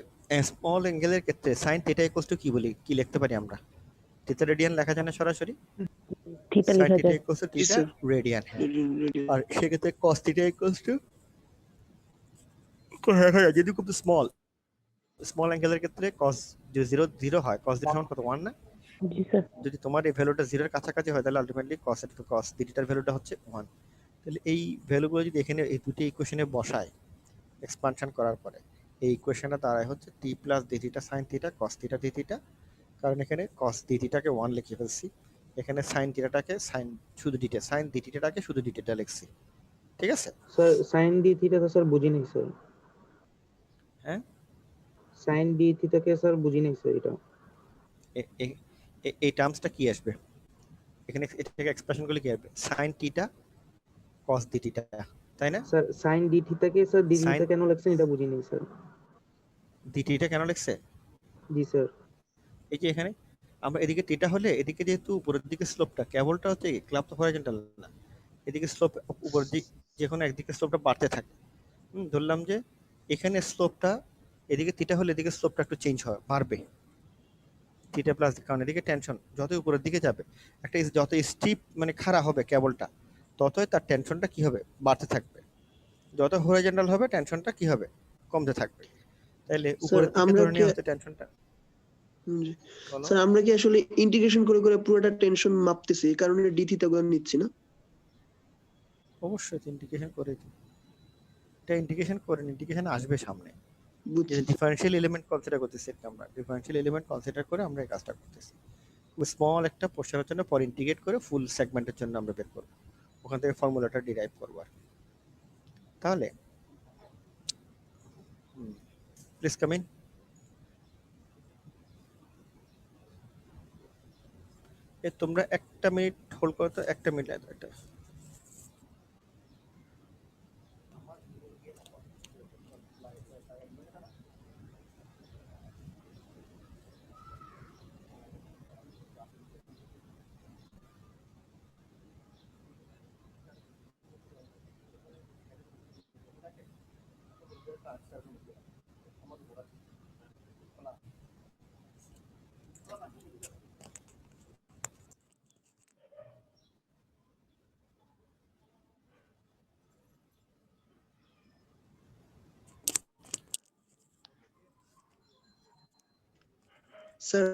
Speaker 1: স্মল অ্যাঙ্গেলের ক্ষেত্রে sin থিটা ইকুয়ালস টু কি বলি, কি লিখতে পারি আমরা? থিটা রেডিয়ান লেখা যায় না সরাসরি?
Speaker 7: থিটা
Speaker 1: sin
Speaker 7: লেখা
Speaker 1: থিটা
Speaker 7: যায়।
Speaker 1: Equals to
Speaker 2: G
Speaker 1: theta
Speaker 2: sir.
Speaker 1: Radian, হ্যাঁ।
Speaker 2: Radian.
Speaker 1: আর সেক্ষেত্রে cos থিটা ইকুয়ালস টু লেখা যায় যদি খুব স্মল অ্যাঙ্গেলের ক্ষেত্রে cos যদি 0 হয়, cos থিটা সমান কত 1 না?
Speaker 7: জি স্যার।
Speaker 1: যদি তোমার এই ভ্যালুটা 0 এর কাছাকাছি হয় তাহলে আলটিমেটলি cos এর cos থিটার ভ্যালুটা হচ্ছে 1। তাহলে এই ভ্যালুগুলো যদি এখানে এই দুটি ইকুয়েশনে বসায় এক্সপানশন করার পরে, এই ইকুয়েশনটা দাঁড়ায় হচ্ছে t plus d theta sin theta cos theta d theta, কারণ এখানে cos d থিটাকে 1 লিখে ফেলছি, এখানে sin থিটাটাকে sin শুধু d থিটা, sin d থিটাটাকে শুধু d থিটা লিখছি, ঠিক আছে?
Speaker 11: স্যার sin d থিটা তো স্যার বুঝি নাই স্যার।
Speaker 1: হ্যাঁ,
Speaker 11: sin d থিটাকে স্যার বুঝি নাই স্যার। এটা
Speaker 1: এই টার্মসটা কি আসবে এখানে? এটাকে এক্সপ্রেশন করলে কি আসবে? sin theta cos d theta, তাই না?
Speaker 11: স্যার sin d থিটাকে স্যার d থিটা কেন লিখছেন এটা বুঝি নাই স্যার।
Speaker 1: d থিটা কেন লিখছে?
Speaker 11: জি স্যার।
Speaker 1: এই যে এখানে আমরা এদিকে থিটা হলে এদিকে যেহেতু উপরের দিকে স্লোপটা কেবলটা হচ্ছে ক্লাব তো হরিজন্টাল না, এদিকে স্লোপ উপরের দিক যে কোনো একদিকে স্লোপটা বাড়তে থাকে। ধরলাম যে এখানে স্লোপটা এদিকে থিটা হলে এদিকে স্লোপটা একটু চেঞ্জ হয়, বাড়বে থিটা প্লাস, কারণ এদিকে টেনশন যত উপরের দিকে যাবে, একটা যত স্টিপ মানে খাড়া হবে কেবলটা, ততই তার টেনশনটা কি হবে? বাড়তে থাকবে। যত হরিজন্টাল হবে টেনশনটা কি হবে? কমতে থাকবে। তাহলে উপরের দিকে ধরে নিয়ে হচ্ছে টেনশনটা।
Speaker 2: জি স্যার, আমরা কি আসলে ইন্টিগ্রেশন করে করে পুরোটা টেনশন মাপতেছি, এই কারণে ডি থিটা গুলো নিচ্ছি না?
Speaker 1: অবশ্যই ইন্টিগ্রেশন করে দিই, এটা ইন্টিগ্রেশন করেন, ইন্টিগ্রেশন আসবে সামনে।
Speaker 2: বুঝছি।
Speaker 1: ডিফারেনশিয়াল এলিমেন্ট কনসিডার করতেছি আমরা, ডিফারেনশিয়াল এলিমেন্ট কনসিডার করে আমরা এই কাজটা করতেছি। স্মল একটা পোর্শনের জন্য পর ইন্টিগ্রেট করে ফুল সেগমেন্টের জন্য আমরা বের করব, ওখান থেকে ফর্মুলাটা ডিরাইভ করব আর কি। তাহলে প্লিজ কাম ইন। তোমরা একটা মিনিট হোল্ড করো তো, একটা মিনিট একটা।
Speaker 2: স্যার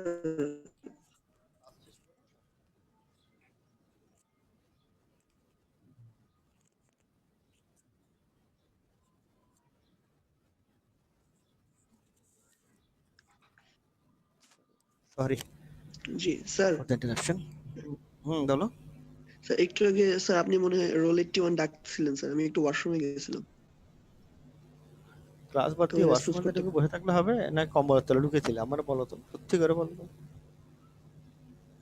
Speaker 1: সরি
Speaker 2: জি স্যার,
Speaker 1: ইন্টারাপশন। বলো।
Speaker 2: স্যার একটু আগে স্যার আপনি মনে হয় রোল 81 ডাকছিলেন স্যার, আমি একটু ওয়াশরুমে গেছিলাম।
Speaker 1: ক্লাস বাদ
Speaker 2: তো
Speaker 1: দিয়ে
Speaker 2: রেসপন্স
Speaker 1: ওয়াশরুমে
Speaker 2: করতে
Speaker 1: ঢুকে বসে থাকলে হবে, না কম্বলের তলে ঢুকেছিলে? আমার বলো তো, সত্যি করে বলো তো।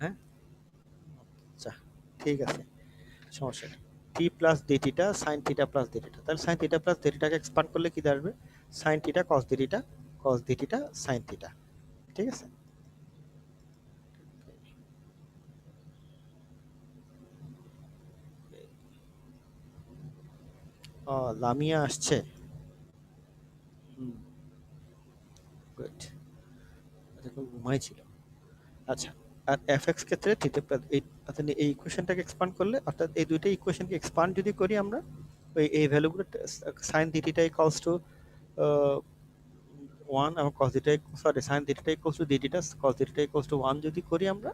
Speaker 1: হ্যাঁ, আচ্ছা ঠিক আছে, সমস্যা নেই। T plus d theta sine theta plus d theta, তাহলে সাইন থিটা প্লাস ডি থিটাকে এক্সপান্ড করলে কি দাঁড়াবে? Sine theta cos d theta, cos d theta sine theta. ঠিক আছে, ও লামিয়া আসছে, গুড, এখন ঘুমাইছিল। আচ্ছা, আর এফ এক্স ক্ষেত্রে থিটা প্লাস এই, অর্থাৎ এই ইকুয়েশনটাকে এক্সপান্ড করলে, অর্থাৎ এই দুইটা ইকুয়েশনকে এক্সপান্ড যদি করি আমরা, ওই এই ভ্যালুগুলো sine d theta equals to 1 এবং cos theta, sorry sin theta equals to d theta cos theta equals to 1 যদি করি আমরা,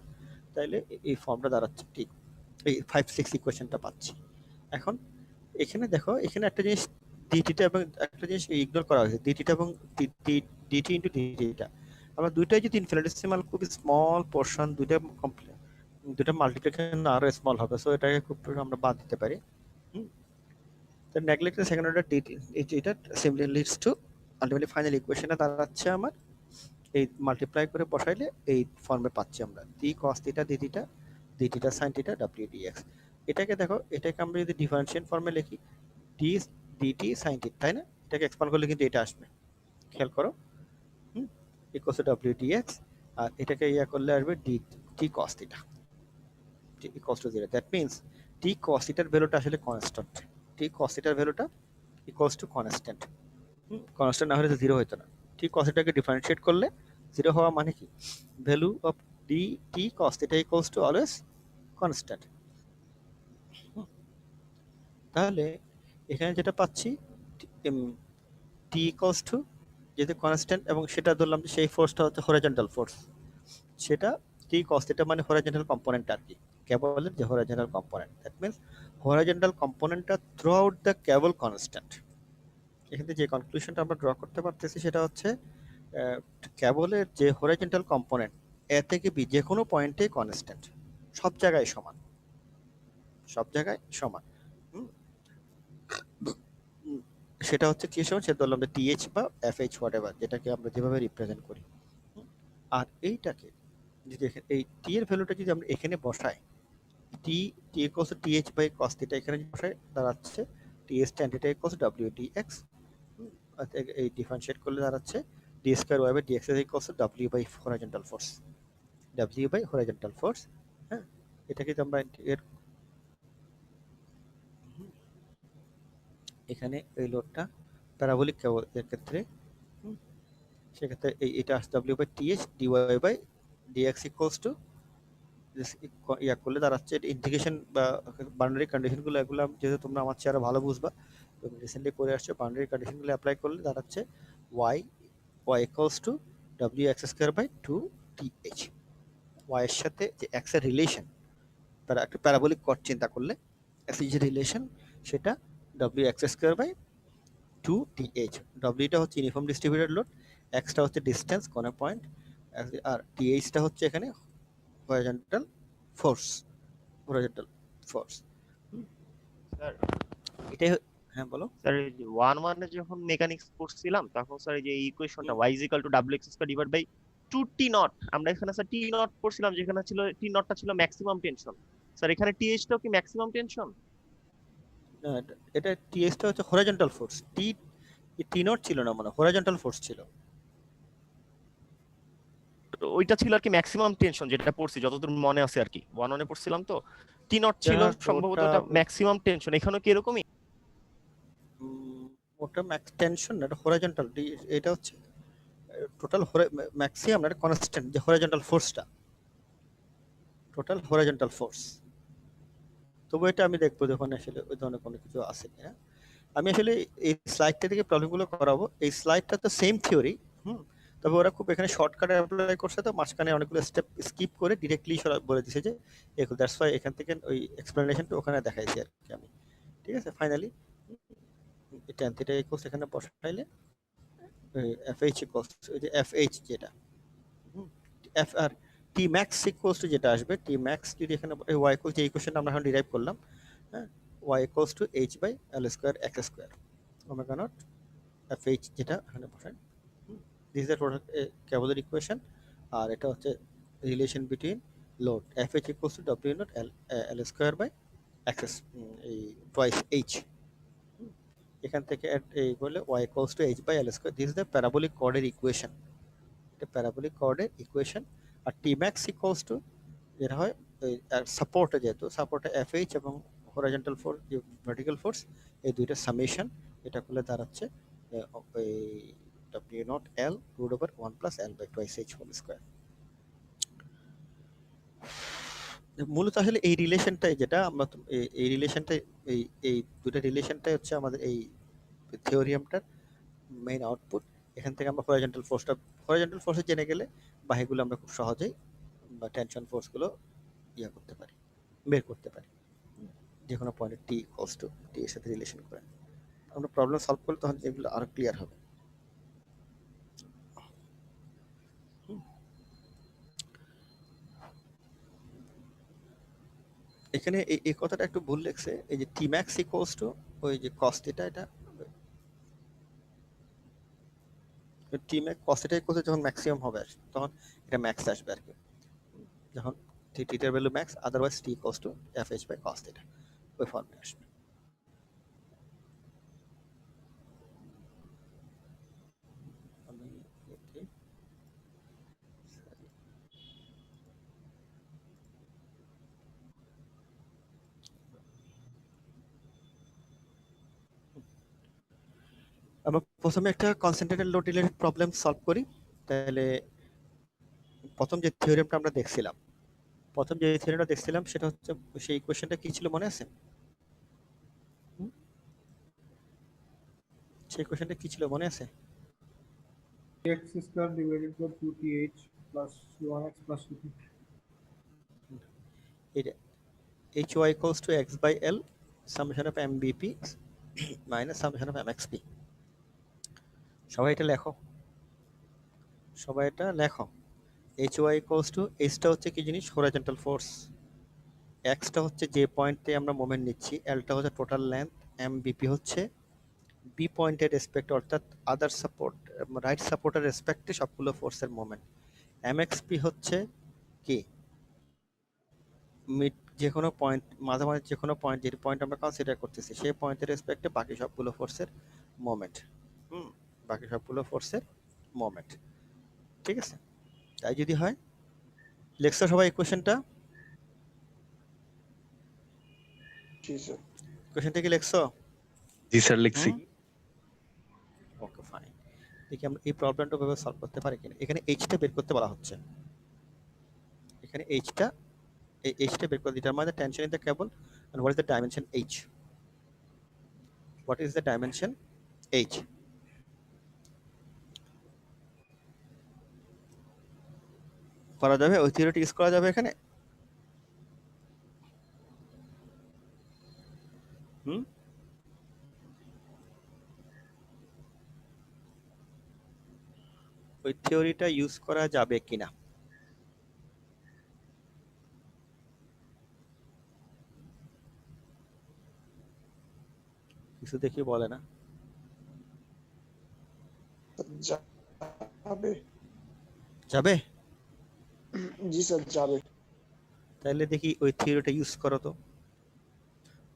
Speaker 1: তাহলে এই ফর্মটা দাঁড়াচ্ছে ঠিক, এই 5 6 ইকুয়েশনটা পাচ্ছি। এখন এখানে দেখো, এখানে একটা জিনিস d থিটা এবং একটা জিনিস ইগনোর করা হয়েছে, d থিটা এবং dt ইনটু d থিটা, আমরা দুইটাই যদি ইনফিনিটেসিমাল খুব স্মল পোরশন, দুইটা মাল্টিপ্লিকেশন আরো স্মল হবে, সো এটাকে খুব আমরা বাদ দিতে পারি। তো নেগলেক্টেড সেকেন্ড অর্ডার dt এটা simply leads to ultimately final ইকুয়েশনে দাঁড়াচ্ছে আমার, এই মাল্টিপ্লাই করে বসাইলে এই ফর্মে পাচ্ছি আমরা d cos theta d theta d theta sin theta w dx। এটাকে দেখো, এটাকে আমরা যদি ডিফারেনশিয়াল ফর্মে লিখি d dt sin থিটা, তাই না? এটাকে এক্সপ্যান্ড করলে কিন্তু এটা আসবে, খেয়াল করো, ইকুয়ালস টু w dx, আর এটাকে ইয়া করলে আসবে t cos theta equals to 0। That means t cos থিটার ভ্যালুটা আসলে কনস্ট্যান্ট, t cos থিটার ভ্যালুটা ইকুয়ালস টু কনস্ট্যান্ট, কনস্ট্যান্ট না হলে তো 0 হতো না। t cos থিটাকে ডিফারেন্সিয়েট করলে 0 হওয়া মানে কি, value of t cos theta equals to always constant. তাহলে এখানে যেটা পাচ্ছি t ইকুয়ালস টু যেহেতু কনস্ট্যান্ট, এবং সেটা ধরলাম যে সেই ফোর্সটা হচ্ছে হরিজন্টাল ফোর্স, সেটা t cos থিটা মানে হরিজন্টাল কম্পোনেন্ট আর কি, কেবলের যে horizontal component, that means horizontal কম্পোনেন্টটা throughout the cable constant. এখানে যে কনক্লুশনটা আমরা ড্র করতে পারতেছি সেটা হচ্ছে কেবলের যে হরিজন্টাল কম্পোনেন্ট এ থেকে বি যে কোনো পয়েন্টে কনস্ট্যান্ট, সব জায়গায় সমান, সব জায়গায় সমান। সেটা হচ্ছে কি সমান, সেটা ধরলাম যে টিএইচ বা এফএইচ হোয়াট এভার, যেটাকে আমরা যেভাবে রিপ্রেজেন্ট করি। আর এইটাকে যদি এই টি এর ভ্যালুটা যদি আমরা এখানে বসাই, T equals to TH by cos theta, এখানে বসাই দাঁড়াচ্ছে TS tan theta equals to W DX, এই ডিফারেন্সিয়েট করলে দাঁড়াচ্ছে D square Y by DX equals to W by horizontal force, W by horizontal force. হ্যাঁ, এটাকে যদি আমরা এখানে এই লোডটা প্যারাবোলিক কেবল এর ক্ষেত্রে, সেক্ষেত্রে এটা আসছে W by TH DY by DX equals to ইয়া করলে দাঁড়াচ্ছে ইন্টিগ্রেশন বা বাউন্ডারি কন্ডিশনগুলো, এগুলো যেহেতু তোমরা আমার চেয়ে আরো ভালো বুঝবা, তুমি রিসেন্টলি করে আসছো, বাউন্ডারি কন্ডিশনগুলো অ্যাপ্লাই করলে দাঁড়াচ্ছে y equals to w x square by 2th, y এর সাথে যে x এর রিলেশন, একটা প্যারাবোলিক কট চিন্তা করলে x এর যে রিলেশন সেটা w x square by 2th, w টা হচ্ছে ইউনিফর্ম ডিস্ট্রিবিউটেড লোড, x টা হচ্ছে ডিসটেন্স কোন পয়েন্ট, আর th টা হচ্ছে এখানে horizontal force, horizontal force.
Speaker 12: Sir
Speaker 1: এটাই, হ্যাঁ বলো।
Speaker 12: স্যার এই যে 1 এ যখন মেকানিক্স পড়ছিলাম তখন স্যার এই যে ইকুয়েশনটা y w(x square divide by 2t not, আমরা এখানে স্যার t নট পড়ছিলাম, যেখানে ছিল t নটটা ছিল ম্যাক্সিমাম টেনশন। স্যার এখানে th টাও কি ম্যাক্সিমাম টেনশন?
Speaker 1: এটা টিএস টা হচ্ছে হরিজন্টাল ফোর্স, টি নট ছিল না, মানে হরিজন্টাল ফোর্স ছিল,
Speaker 12: ওইটা ছিল আর কি ম্যাক্সিমাম টেনশন, যেটা পড়ছি যতদূর মনে আছে আর কি, 1 এ পড়ছিলাম তো টি নট ছিল সম্ভবত ওটা ম্যাক্সিমাম টেনশন, এখানেও কি এরকমই?
Speaker 1: ওটা ম্যাক্স টেনশন না, এটা হরিজন্টাল, এটা হচ্ছে টোটাল ম্যাক্সিমাম, এটা কনস্ট্যান্ট যে হরিজন্টাল ফোর্সটা, টোটাল হরিজন্টাল ফোর্স। তবু এটা আমি দেখবো যখন আসলে ওই ধরনের কোনো কিছু আছে কিনা। আমি আসলে এই স্লাইডটা থেকে প্রবলেমগুলো করাবো, এই স্লাইডটা তো সেম থিওরি, তবে ওরা খুব এখানে শর্টকাটে অ্যাপ্লাই করছে, তো মাঝখানে অনেকগুলো স্টেপ স্কিপ করে ডিরেক্টলি বলে দিয়েছে যে এগুলো, দ্যাটস ওয়াই এখান থেকে ওই এক্সপ্লেনেশনটা ওখানে দেখাইছি আর কি আমি। ঠিক আছে, ফাইনালি tan থিটা ইকুয়ালস এখানে বসাইলে এফএইচ ইকুয়ালস ওই যে এফএইচ যেটা এফ আর টি ম্যাক্স ইকুয়ালস টু যেটা আসবে, টি ম্যাক্স যদি এখানে ওয়াই ইকুয়ালস যে ইকুয়েশনটা আমরা এখন ডিরাইভ করলাম, হ্যাঁ, Y equals to H by L square X square omega not F H, যেটা এখানে বসান। দিস ইজ দ্য টোটাল ক্যাবলের ইকুয়েশন। আর এটা হচ্ছে relation between load F H equals to W not L square by X এই twice H. এখান থেকে এই বলে y equals to h by l square, this is the parabolic chorded equation, এটা parabolic coordinate equation. R t max equals to যেটা হয় সাপোর্টে, যেহেতু সাপোর্টে fh এবং হরাইজন্টাল ফোর্স ভার্টিক্যাল ফোর্স এই দুইটা সামেশন, এটা করলে দাঁড়াচ্ছে এই w not l root over 1 plus l by twice h whole square। মূলত আসলে এই রিলেশনটাই, যেটা আমরা এই রিলেশনটাই, এই দুটো রিলেশনটাই হচ্ছে আমাদের এই থিওরিয়ামটার মেইন আউটপুট। এখান থেকে আমরা হরাইজন্টাল ফোর্সে জেনে গেলে বাকিগুলো আমরা খুব সহজেই বা টেনশন ফোর্সগুলো করতে পারি, বের করতে পারি যে কোনো পয়েন্টে টি ইকুয়ালস টু টি এর সাথে রিলেশন করে আমরা প্রবলেম সলভ করলে তখন এগুলো আরো ক্লিয়ার হবে। এখানে এই কথাটা একটু ভুল লেখছে, এই যে টি ম্যাক্স ইকুয়ালস টু ওই যে কস থিটা, এটা T max cos theta equals যখন ম্যাক্সিমাম হবে তখন এটা ম্যাক্স আসবে আর কি, যখন থিটার value max, otherwise T equals to FH by cos theta, ওই ফর্মে আসবে। আমরা প্রথমে একটা concentrated load related problem solve করি। তাহলে প্রথম যে থিওরেমটা আমরা দেখছিলাম, সেটা হচ্ছে সেই ইকুয়েশনটা কি ছিল মনে আছে? সেই ইকুয়েশনটা কি ছিল মনে আছে?
Speaker 11: x square divided by 2th plus 1x plus 2t।
Speaker 1: এটা hy equals to x by l summation of mbp minus summation of mxp। সবাই এটা লেখো, hy equals to h টা হচ্ছে কি জিনিস? হরাইজন্টাল ফোর্স, x টা হচ্ছে যে পয়েন্টে আমরা মোমেন্ট নিচ্ছি, l টা হচ্ছে টোটাল লেন্থ, mbp হচ্ছে বি পয়েন্টের রেসপেক্ট অর্থাৎ আদার সাপোর্ট রাইট সাপোর্টের রেসপেক্টে সবগুলো ফোর্সের মোমেন্ট, mxp হচ্ছে কি মিড যে কোনো পয়েন্ট, মাঝামাঝি যে কোনো পয়েন্ট, যে পয়েন্ট আমরা কনসিডার করতেছি সেই পয়েন্টের রেসপেক্টে বাকি সবগুলো ফোর্সের মোমেন্ট। ঠিক আছে, তাই যদি হয় লেখছো সবাই ইকুয়েশনটা? ইকুয়েশনটা কি লেখছো?
Speaker 8: জি স্যার লিখছি।
Speaker 1: ওকে ফাইন, দেখি আমরা এই প্রবলেমটা কিভাবে সলভ করতে পারি কিনা। এখানে এইচটা বের করতে বলা হচ্ছে, এখানে এইচটা বের করে determine the tension in the cable and what is the dimension h। What is the dimension h? করা যাবে, ওই থিওরিটি ইউজ করা যাবে এখানে। ওই থিওরিটা ইউজ করা যাবে কিনা? কিছু দেখি বলে না। যাবে?
Speaker 2: জি স্যার যাবে।
Speaker 1: তাহলে দেখি ওই থিওরিটা ইউজ করো তো,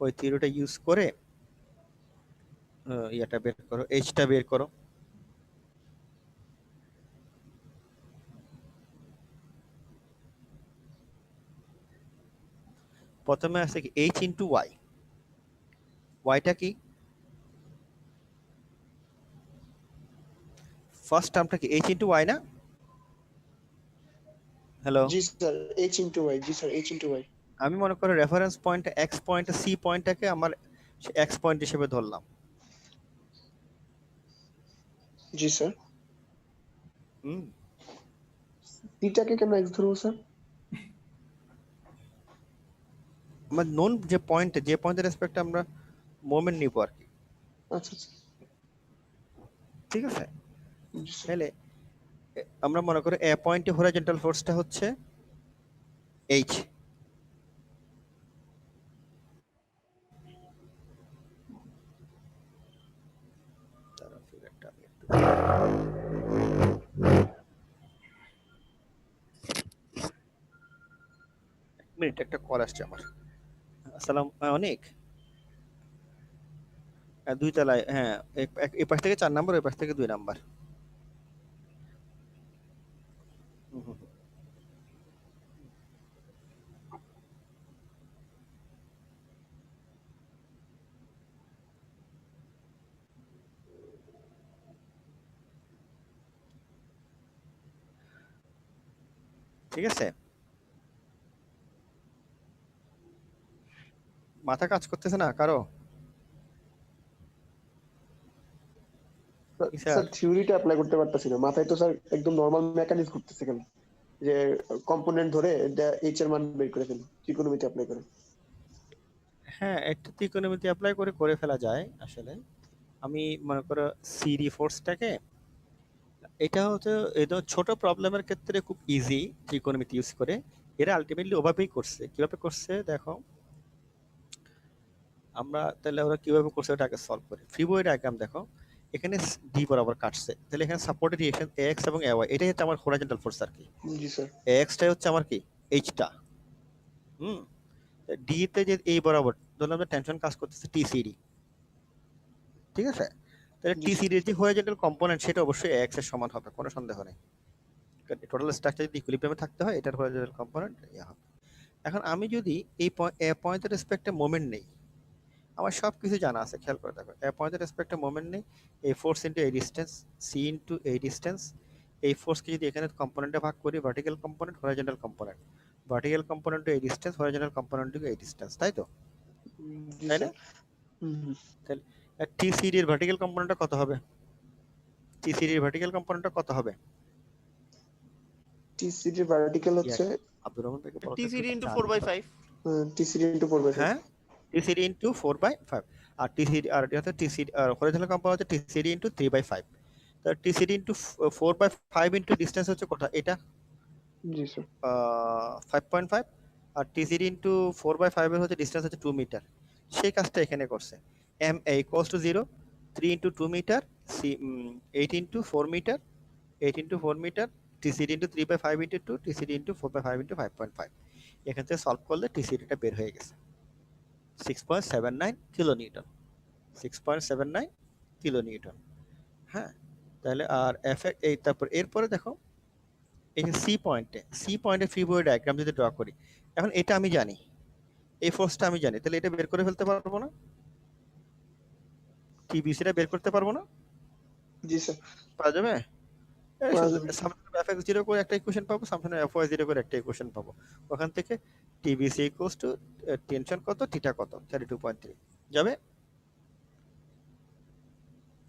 Speaker 1: ওই থিওরিটা ইউজ করে এটা বের করো, এইচটা বের করো। প্রথমে আছে কি h ইন্টু ওয়াই, ওয়াইটা কি? ফার্স্ট টার্মটা কি h ইন্টু ওয়াই না? হ্যালো,
Speaker 2: জি স্যার h ইনটু y, জি স্যার h ইনটু y।
Speaker 1: আমি মনে করি reference point x point c পয়েন্টটাকে আমার x পয়েন্ট হিসেবে ধরলাম।
Speaker 2: জি স্যার। থিটাকে কেন x ধরবো স্যার?
Speaker 1: আমার নোন যে পয়েন্টের রেসপেক্টে আমরা মোমেন্ট নিব আর কি।
Speaker 2: আচ্ছা
Speaker 1: ঠিক আছে, তাহলে আমরা মনে করি এ পয়েন্টে হরাইজন্টাল ফোর্সটা হচ্ছে এইচ। মিনিট, একটা কল আসছে আমার। আসসালাম, অনেক দুই তলায়, হ্যাঁ এই পাশ থেকে 4 নাম্বার, ওই পাশ থেকে 2 নাম্বার। ঠিক আছে, মাথা কাজ করতেছে না কারো?
Speaker 2: স্যার থিওরিটা অ্যাপ্লাই করতে পারতেছি না, মাথায় তো স্যার একদম নরমাল মেকানিক্স ঘুরতেছে কেন, যে কম্পোনেন্ট ধরে এইচ এর মান বের করে ফেলি ত্রিকোণমিতি অ্যাপ্লাই করে।
Speaker 1: হ্যাঁ, একটা ত্রিকোণমিতি অ্যাপ্লাই করে ফেলা যায় আসলে। আমি মনে করো সিডি ফোর্সটাকে, এটা হচ্ছে এটা ছোট প্রবলেমের ক্ষেত্রে খুব ইজি ত্রিকোণমিতি ইউজ করে। এরা আলটিমেটলি ওভাবেই করছে। কিভাবে করছে দেখো, আমরা তাহলে ওরা কিভাবে করছে ওটাকে সলভ করি। ফ্রি বডি ডায়াগ্রাম দেখো, এখানে ডি বরাবর কাটছে, তাহলে এখানে সাপোর্টেড রিঅ্যাকশন এক্স এবং এওয়াই, এটাই হচ্ছে আমার হরাইজন্টাল ফোর্স আর কি।
Speaker 2: জি স্যার।
Speaker 1: এক্সটাই হচ্ছে আমার কি এইচটা। ডি তে যে এই বরাবর ধরলাম যে টেনশন কাজ করতেছে টিসিডি, ঠিক আছে? তাহলে টিসিডি এর যে হরাইজন্টাল কম্পোনেন্ট সেটা অবশ্যই এক্স এর সমান হবে, কোনো সন্দেহ নেই। টোটাল স্ট্রাকচার যদি ইকুইলিব্রিয়ামে থাকতে হয়, এটার হরাইজন্টাল কম্পোনেন্ট ইয়া হবে। এখন আমি যদি এই পয়েন্টের রেসপেক্টে মোমেন্ট নেই, আমার সব কিছু জানা আছে, খেয়াল করে দেখো। পয়েন্টের রেসপেক্টে মোমেন্ট নেই, এই ফোর্স ইনটু এই ডিসটেন্স, সি ইনটু এই ডিসটেন্স, এই ফোর্সকে যদি এখানে কম্পোনেন্টে ভাগ করি, vertical component, horizontal component, vertical component to এই ডিসটেন্স, হরাইজন্টাল কম্পোনেন্ট টু এই ডিসটেন্স, তাই তো? তাই না? তাহলে টিসিডি এর ভার্টিক্যাল কম্পোনেন্টটা কত হবে? টিসিডি এর ভার্টিক্যাল কম্পোনেন্টটা কত হবে?
Speaker 2: টিসিডি ভার্টিক্যাল হচ্ছে
Speaker 1: আব্দুর রহমান ভাইকে বলো
Speaker 12: টিসিডি ইনটু 4/5।
Speaker 2: টিসিডি ইনটু 4/5।
Speaker 1: হ্যাঁ, টিসিডি ইনটু 4/5, আর টিসিডি আর এটা হচ্ছে টিসিডি আর হরাইজন্টাল কম্পোনেন্ট হচ্ছে টিসিডি ইনটু 3/5। তাহলে টিসিডি ইনটু 4/5 ইনটু ডিসটেন্স হচ্ছে কত? এটা
Speaker 2: জি স্যার
Speaker 1: 5.5, আর টিসিডি ইনটু 4/5 এর হচ্ছে ডিসটেন্স হচ্ছে 2 মিটার। সেই কাজটা এখানে করছে। M A equals to 0, 3 into 2 meter, C 8 into 4 meter, 8 into 4 meter, TCD into 3/5 into 2, TCD into 4/5 into 5.5। এখান থেকে সলভ করলে টিসিডিটা বের হয়ে গেছে 6.79 কিলো নিউটন, 6.79 কিলো নিউটন। হ্যাঁ, তাহলে আর এই তারপর এরপরে দেখো, এই যে সি পয়েন্টে ফ্রি বডি ডায়াগ্রাম যদি ড্র করি, এখন এটা আমি জানি, এই ফোর্সটা আমি জানি, তাহলে এটা বের করে ফেলতে পারবো না? টিবিসিটা বের করতে পারবো না?
Speaker 2: জি স্যার
Speaker 1: পারা যাবে? সামথিং এফ এক্স 0 করে একটা ইকুয়েশন পাবো, সামথিং এফ ওয়াই 0 করে একটা ইকুয়েশন পাবো। ওখান থেকে টিবিসি ইকুয়ালস টু টেনশন কত, থিটা কত, 32.3 যাবে?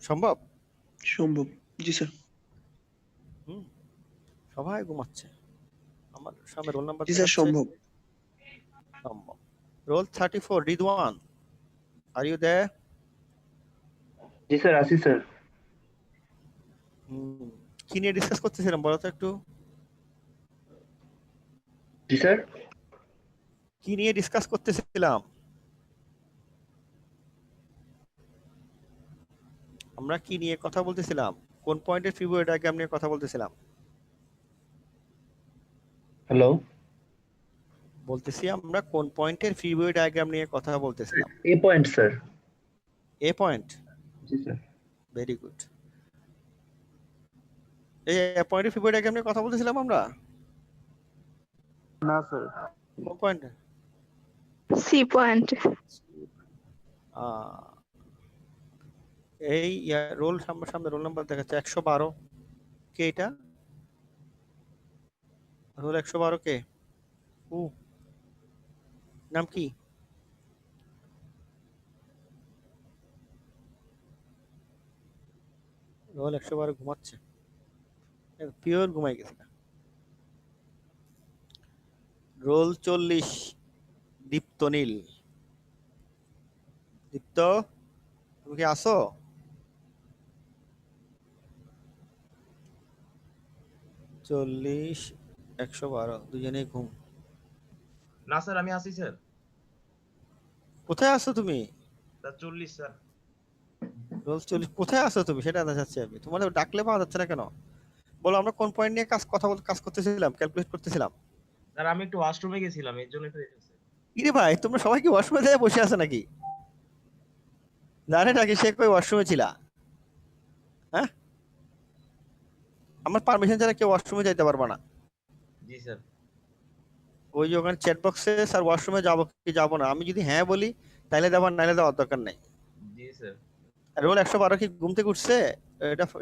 Speaker 1: সম্ভব?
Speaker 2: সম্ভব। জি স্যার।
Speaker 1: সবাই ঘুমাচ্ছে, আমার সামনে রোল নাম্বার
Speaker 2: জি স্যার সম্ভব।
Speaker 1: সম্ভব। Roll 34, Ridwan, are you there?
Speaker 5: জি স্যার, আছি স্যার।
Speaker 1: কি নিয়ে ডিসকাস করতেছিলাম বলো তো একটু?
Speaker 5: জি স্যার।
Speaker 1: কি নিয়ে ডিসকাস করতেছিলাম? আমরা কি নিয়ে কথা বলতেছিলাম? কোন পয়েন্টের ফ্রি বডি ডায়াগ্রাম নিয়ে কথা বলতেছিলাম?
Speaker 5: হ্যালো,
Speaker 1: বলতেছি আমরা কোন পয়েন্টের ফ্রি বডি ডায়াগ্রাম নিয়ে কথা বলতেছিলাম?
Speaker 5: এ পয়েন্ট স্যার।
Speaker 1: এ পয়েন্ট,
Speaker 5: জি স্যার।
Speaker 1: Very good. এই পয়েন্টের ফ্রি বডি ডায়াগ্রাম নিয়ে কথা বলতেছিলাম আমরা?
Speaker 11: না স্যার।
Speaker 1: কোন পয়েন্টে?
Speaker 10: C point.
Speaker 1: এই রোল সামনে রোল নাম্বার দেখাচ্ছে 112, কে এটা? রোল 112 কে? নাম কি? রোল 112 ঘুমাচ্ছে, পিওর ঘুমাই গেছে। রোল 40, দীপ্ত নীল। দীপ্ত, তুমি কি আসো? চল্লিশ 112 দুজনেই ঘুম।
Speaker 4: না স্যার আমি আছি স্যার।
Speaker 1: কোথায় আছো তুমি?
Speaker 4: Sir 40 sir.
Speaker 1: রোল 40 কোথায় আছো তুমি সেটা জানতে চাচ্ছি আমি। তোমাদের ডাকলে পাওয়া যাচ্ছে না কেন? বলো আমরা কোন পয়েন্ট নিয়ে কাজ করতেছিলাম, ক্যালকুলেট করতেছিলাম।
Speaker 4: স্যার আমি একটু ওয়াশরুমে গেছিলাম এর জন্য একটু লেট হয়েছে।
Speaker 1: ইরে ভাই তোমরা সবাই কি ওয়াশরুমে যেয়ে বসে আছো নাকি? জানে নাকি সে কই ওয়াশরুমে ছিলা? হ্যাঁ, আমার পারমিশন ছাড়া কেউ ওয়াশরুমে যাইতে পারবে না।
Speaker 4: জি স্যার।
Speaker 1: ওই যে ওখানে চ্যাট বক্সে স্যার ওয়াশরুমে যাবো কি যাবো না, আমি যদি হ্যাঁ বলি তাহলে যাবার নাইলে যাওয়ার দরকার নেই।
Speaker 4: জি স্যার।
Speaker 1: রোল 112 কি ঘুম থেকে উঠছে?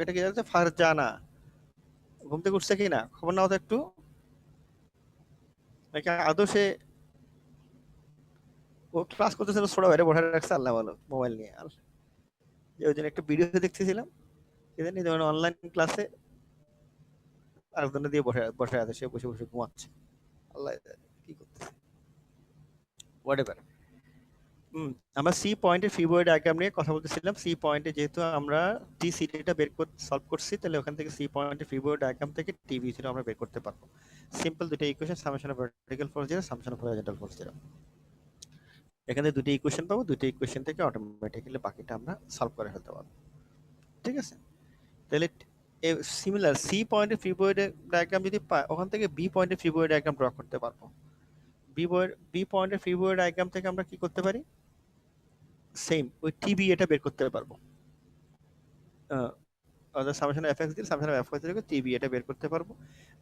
Speaker 1: এটা কি জানতে ফারজানা ঘুম থেকে উঠছে কি না খবর নাও তো একটু, নাকি আদৌ সে ও ক্লাস করতেছিল ছোট বাইরে বসে রাখছে আল্লাহ ভালো মোবাইল নিয়ে। আর যে ওই দিন একটা ভিডিও দেখতেছিলাম সেদিন যেমন অনলাইন ক্লাসে আরেকজনে দিয়ে বসে বসে আছে, সে বসে বসে ঘুমাচ্ছে। আল্লাহ জানে কি করতেছে, হোয়াটএভার। আমরা সি পয়েন্টের ফিবোয়েড ডায়াগ্রাম নিয়ে কথা বলতেছিলাম। সি পয়েন্টে যেহেতু আমরা টি সিডিটা সলভ করছি, তাহলে ওখান থেকে সি পয়েন্টের ফিবোয়েড ডায়াগ্রাম থেকে টিভি জিরো আমরা বের করতে পারবো। সিম্পল দুটো equation, summation of vertical force zero, summation of horizontal force zero. এখানে দুটো ইকুয়েশন পাবো, দুটো ইকুয়েশন থেকে অটোমেটিক্যালি বাকিটা আমরা সলভ করে ফেলতে পারবো। ঠিক আছে, তাহলে সিমিলার সি পয়েন্টের ফিবোয়েড ডায়াগ্রাম যদি পাই, ওখান থেকে বি পয়েন্টের ফিবোয়েড ডায়াগ্রাম ড্র করতে পারবো। বি পয়েন্টের ফিবোয়েড ডায়াগ্রাম থেকে আমরা কি করতে পারি, সেম ওই টিবি এটা বের করতে পারবো। সামেশন এফ এক্স দিয়ে সামেশন এফ ওয়াই দিয়ে টিবি এটা বের করতে পারবো,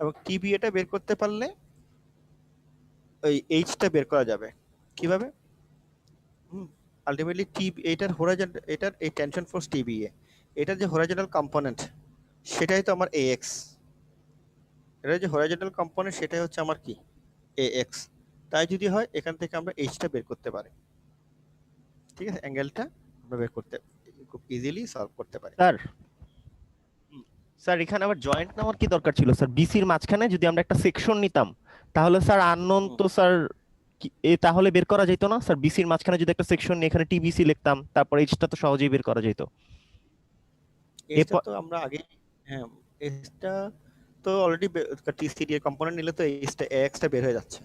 Speaker 1: এবং টিবি এটা বের করতে পারলে ওই এইচটা বের করা যাবে কিভাবে। আলটিমেটলি টিবি এটার হরাইজন্টাল, এটার এই টেনশন ফোর্স টিবিএ, এটার যে হরাইজন্টাল কম্পোনেন্ট সেটাই তো আমার এএক্স, এটার যে হরাইজন্টাল কম্পোনেন্ট সেটাই হচ্ছে আমার কি এএক্স। তাই যদি হয় এখান থেকে আমরা এইচটা বের করতে পারি। ঠিক আছে, অ্যাঙ্গেলটা আমরা বের করতে খুব ইজিলি সলভ করতে পারি।
Speaker 12: স্যার এখানে আবার জয়েন্ট নেওয়ার কি দরকার ছিল স্যার? বিসির মাঝখানে যদি আমরা একটা সেকশন নিতাম তাহলে স্যার আননোন তো স্যার তাহলে বের করা যেত না স্যার? বিসির মাঝখানে যদি একটা সেকশন নিয়ে এখানে টিবিসি লিখতাম, তারপর এইচটা তো সহজেই বের করা যেত।
Speaker 1: এটা তো আমরা আগে, হ্যাঁ এটা তো অলরেডি টিসিডি এর কম্পোনেন্ট নিলে তো এইচটা এক্সটা বের হয়ে যাচ্ছে।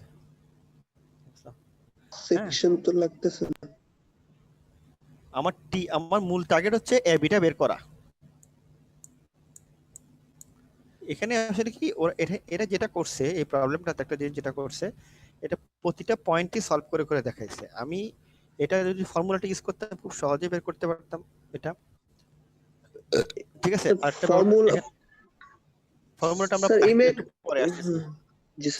Speaker 2: সেকশন তো লাগতেছে না।
Speaker 1: আমার মূল টার্গেট হচ্ছে এবিটা বের করা। এখানে আসলে কি ওরা এটা যেটা করছে এই প্রবলেমটাতে একটা জিনিস যেটা করছে, এটা প্রতিটা পয়েন্টই সলভ করে করে দেখাইছে। আমি এটা যদি ফর্মুলাটা ইউজ করতাম খুব সহজেই বের করতে পারতাম এটা। ঠিক আছে, আরেকটা ফর্মুলাটা আমরা একটু পরে আসছি।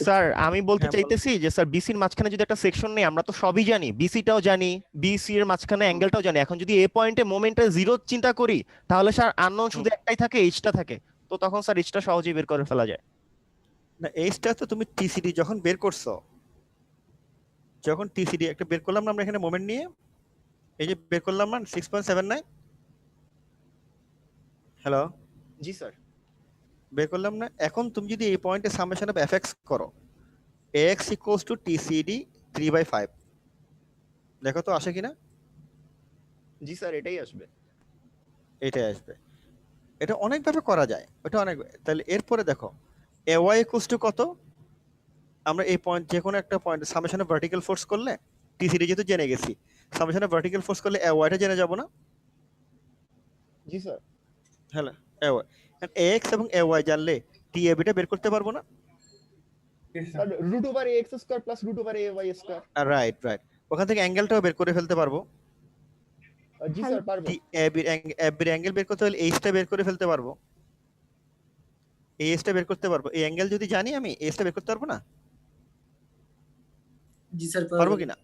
Speaker 12: স্যার আমি বলতে চাইতেছি যে স্যার বিসির মাঝখানে যদি একটা সেকশন নেই, আমরা তো সবই জানি, বিসিটাও জানি, বিসি এর মাঝখানে অ্যাঙ্গেলটাও জানি। এখন যদি এ পয়েন্টে মোমেন্টে জিরো চিন্তা করি তাহলে স্যার আননোন শুধু একটাই থাকে, এইচটা থাকে। তো তখন স্যার এইচটা সহজেই বের করে ফেলা যায়
Speaker 1: না। এইচটা তো তুমি টিসিডি যখন বের করছো, যখন টিসিডি একটা বের করলাম না আমরা এখানে মোমেন্ট নিয়ে, এই যে বের করলাম না 6.79। হ্যালো,
Speaker 12: জি স্যার
Speaker 1: বের করলাম না। এখন তুমি যদি এই পয়েন্টে সামেশন অফ এফএক্স করো, ax ইকুয়ালস টু টিসিডি 3/5, দেখো তো আসে কিনা।
Speaker 12: জি স্যার এটাই আসবে,
Speaker 1: এটাই আসবে। এটা অনেকভাবে করা যায়, ওটা অনেক। তাহলে এরপরে দেখো ay ইকুয়ালস টু কত, আমরা এই পয়েন্ট যে কোনো একটা point summation of vertical force করলে, টিসিডি যেহেতু জেনে গেছি, সামেশন অফ ভার্টিক্যাল ফোর্স করলে ayটা জেনে যাব না।
Speaker 12: জি স্যার।
Speaker 1: হ্যালো, ax এবং ay জানলে টিএবিটা বের করতে পারবো না।
Speaker 12: Root over ax square plus root over ay square.
Speaker 1: Right right, ওখান থেকে অ্যাঙ্গেলটাও বের করে ফেলতে পারবো।
Speaker 12: জি স্যার পারবো।
Speaker 1: এবির অ্যাঙ্গেল বের করতে হলে এইচটা বের করে ফেলতে পারবো, এইচটা বের করতে পারবো। এই অ্যাঙ্গেল যদি জানি আমি, এইচটা বের করতে পারবো না?
Speaker 10: জি স্যার
Speaker 1: পারবো কিনা?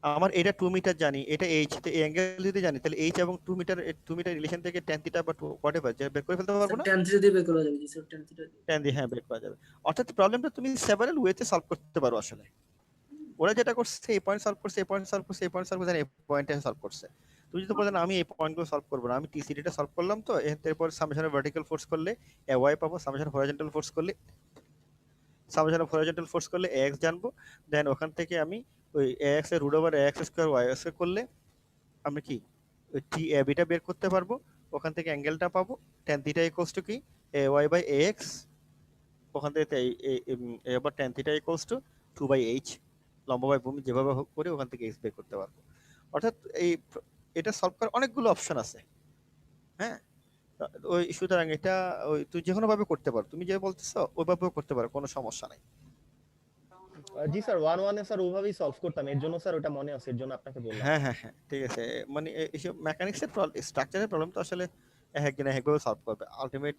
Speaker 1: আমার এটা 2 মিটার জানি, এটা এইচ, তো এই অ্যাঙ্গেল যদি জানি তাহলে এইচ এবং 2 মিটার রিলেশন থেকে tan থিটা বা হোয়াটএভার যে বের করে ফেলতে পারবো না?
Speaker 10: tan থিটা দিয়ে বের করা যাবে। জি স্যার tan থিটা দিয়ে।
Speaker 1: tan দিয়ে হ্যাঁ বের করা যাবে। অর্থাৎ প্রবলেমটা তুমি সেভারাল ওয়েতে সলভ করতে পারো আসলে। ওরা যেটা করছে এই পয়েন্ট সলভ করছে, এই পয়েন্ট সলভ করছে, এই পয়েন্ট সলভ করছে, এই পয়েন্টে সলভ করছে। তুমি যদি বলেন আমি এই পয়েন্টগুলো সলভ করবো না, আমি টিসিডিটা সলভ করলাম, তো এরপর সামেশন অফ ভার্টিক্যাল ফোর্স করলে ay পাবো, সামেশন অফ হরাইজন্টাল ফোর্স করলে ax জানবো, দেন ওখান থেকে আমি ওই ax এর root over ax square y square করলে আমি কি ওই টিএবিটা বের করতে পারবো। ওখান থেকে অ্যাঙ্গেলটা পাবো, tan থিটা ইকুয়ালস টু কি ay বাই ax, ওখান থেকে এবার tan theta equals two 2/h, লম্ব বাই ভূমি যেভাবে হোক করে ওখান থেকে h বের করতে পারবো। অর্থাৎ এটা সলভ করার অনেকগুলো অপশন আছে। হ্যাঁ, ওই সুতরাং এটা ওই তুই যে কোনো ভাবে করতে পারো, তুমি যে বলতেছো ওইভাবেও করতে পারো, কোনো সমস্যা নাই।
Speaker 12: জি স্যার 1 1 এ স্যার ওইভাবেই সলভ করতাম, এর জন্য স্যার ওটা মনে আছে, এর জন্য আপনাকে বললাম।
Speaker 1: হ্যাঁ হ্যাঁ হ্যাঁ, ঠিক আছে। মানে এইসব মেকানিক্সের স্ট্রাকচারের প্রবলেম তো আসলে একদিন একভাবে সলভ করবে। আলটিমেট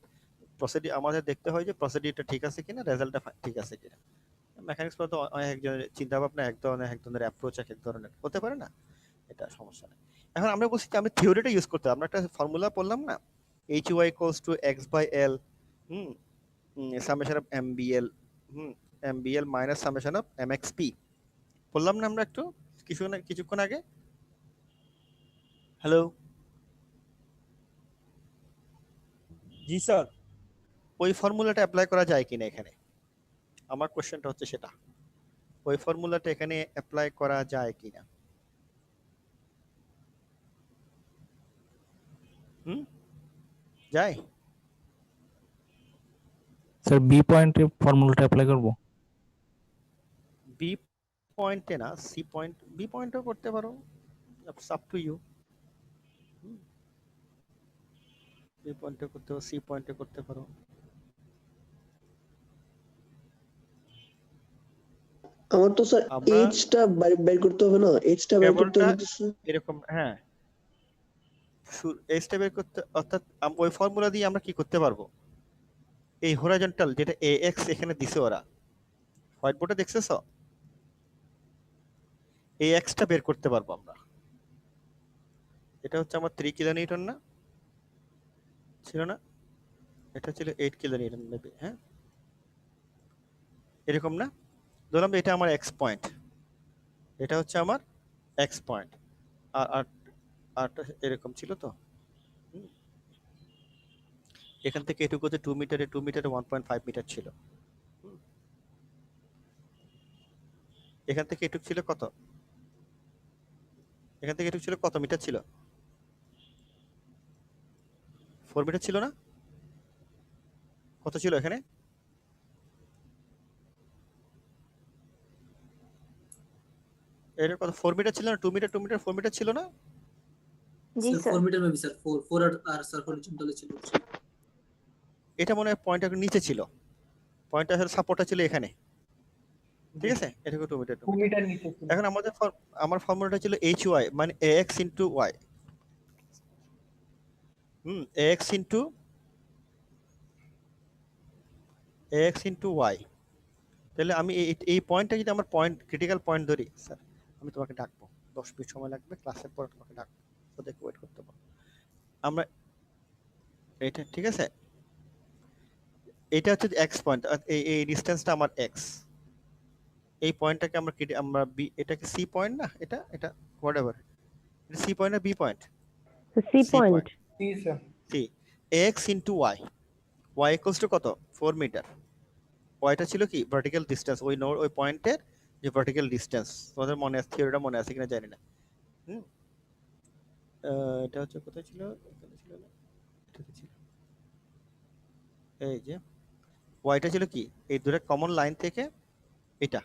Speaker 1: প্রসিডিউর আমাদের দেখতে হয় যে প্রসিডিউরটা ঠিক আছে কিনা, রেজাল্টটা ঠিক আছে কিনা। মেকানিক্স তো একজনের চিন্তা ভাবনা এক ধরনের অ্যাপ্রোচ এক ধরনের হতে পারে না, এটা সমস্যা নেই। এখন আমরা বলছি যে আমরা থিওরিটা ইউজ করতে, আমরা একটা ফর্মুলা পড়লাম না, hy = x/l, summation of mbl, mbl minus summation of mxp বললাম না আমরা একটু কিছুক্ষণ আগে। হ্যালো,
Speaker 11: জি স্যার।
Speaker 1: ওই ফর্মুলাটা অ্যাপ্লাই করা যায় কিনা এখানে, আমার কোশ্চেনটা হচ্ছে সেটা। ওই ফর্মুলাটা এখানে অ্যাপ্লাই করা যায় কিনা? যায়?
Speaker 3: স্যার বি পয়েন্টে ফর্মুলাটা অ্যাপ্লাই করব?
Speaker 1: বি পয়েন্টে না, সি পয়েন্ট, বি পয়েন্টও করতে পারো, আপ টু ইউ। বি পয়েন্টে করতে পারো, সি পয়েন্টে করতে পারো।
Speaker 2: আমার তো স্যার এইচটা বের করতে হবে না, এইচটা বের করতে হবে তো স্যার
Speaker 1: এরকম। হ্যাঁ, এইচটা বের করতে, অর্থাৎ ওই ফর্মুলা দিয়ে আমরা কি করতে পারবো, এই হরাইজন্টাল যেটা ax এখানে দিছে ওরা হোয়াইট বোর্ডে দেখছেছো, ax টা বের করতে পারবো আমরা। এটা হচ্ছে আমার 3 কিলোনিউটন না ছিল না, এটা ছিল 8 কিলোনিউটন মেবি। হ্যাঁ, এরকম না, ধরলাম এটা আমার x পয়েন্ট, এটা হচ্ছে আমার x পয়েন্ট, আর আরটা এরকম ছিল তো। এখান থেকে এটুকু হচ্ছে 2 মিটারে 1.5 মিটার ছিল। এখান থেকে এটুক ছিল কত, এখান থেকে এটুক ছিল কত মিটার ছিল, 4 মিটার ছিল না, কত ছিল এখানে? এটা কত 4 মিটার ছিল না, 2 মিটার 4 মিটার ছিল না?
Speaker 10: জি স্যার 4 মিটার মেবি স্যার 4 আর স্যার হরিজন্টালে ছিল।
Speaker 1: এটা মনে হয় পয়েন্টটা নিচে ছিল, পয়েন্টটা আসলে সাপোর্টটা ছিল এখানে, ঠিক আছে। এটা 2 মিটার
Speaker 11: 2 মিটার নিচে ছিল।
Speaker 1: এখন আমার ফর্মুলাটা ছিল hy মানে ax into y, ax into y। তাহলে আমি এই পয়েন্টটা যদি আমার পয়েন্ট ক্রিটিক্যাল পয়েন্ট ধরি, স্যার আমি তোমাকে ডাকবো, 10 মিনিট সময় লাগবে, ক্লাসের পর তোমাকে ডাকবো, ওদেরকে ওয়েট করতে পারবো আমরা। এটা ঠিক আছে, এটা হচ্ছে x পয়েন্ট, এই ডিসটেন্সটা আমার x, এই পয়েন্টটাকে আমরা বি, এটাকে সি পয়েন্ট না, এটা হোয়াটএভার, এটা সি পয়েন্ট না বি পয়েন্ট?
Speaker 7: C point.
Speaker 11: জি sir.
Speaker 1: C, x into y, y equals to কত, 4 মিটার। ওয়াইটা ছিল কি ভার্টিক্যাল ডিসটেন্স, ওই পয়েন্টের যে ভার্টিক্যাল ডিসটেন্স, তোমাদের মনে আছে, থিওরিটা মনে আছে কিনা জানি না। এটা হচ্ছে কোথায় ছিল, এখানে ছিল না, এটাতে ছিল। এই যে ওয়াইটা ছিল কি এই দুটো কমন লাইন থেকে এটা,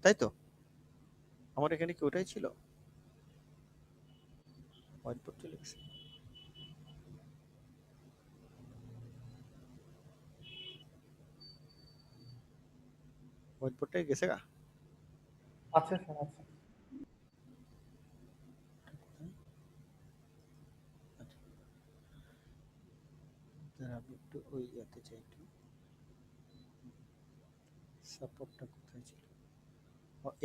Speaker 1: তাই তো? আমার এখানে কি ওটাই ছিল, হোয়াইট বোর্ড চলে গেছে। হোয়াইট বোর্ডটাই গেছে গা।
Speaker 11: আচ্ছা স্যার, আচ্ছা।
Speaker 1: আমি একটু ওই ইয়াতে চাই, একটু সাপোর্টটা কোথায় ছিল,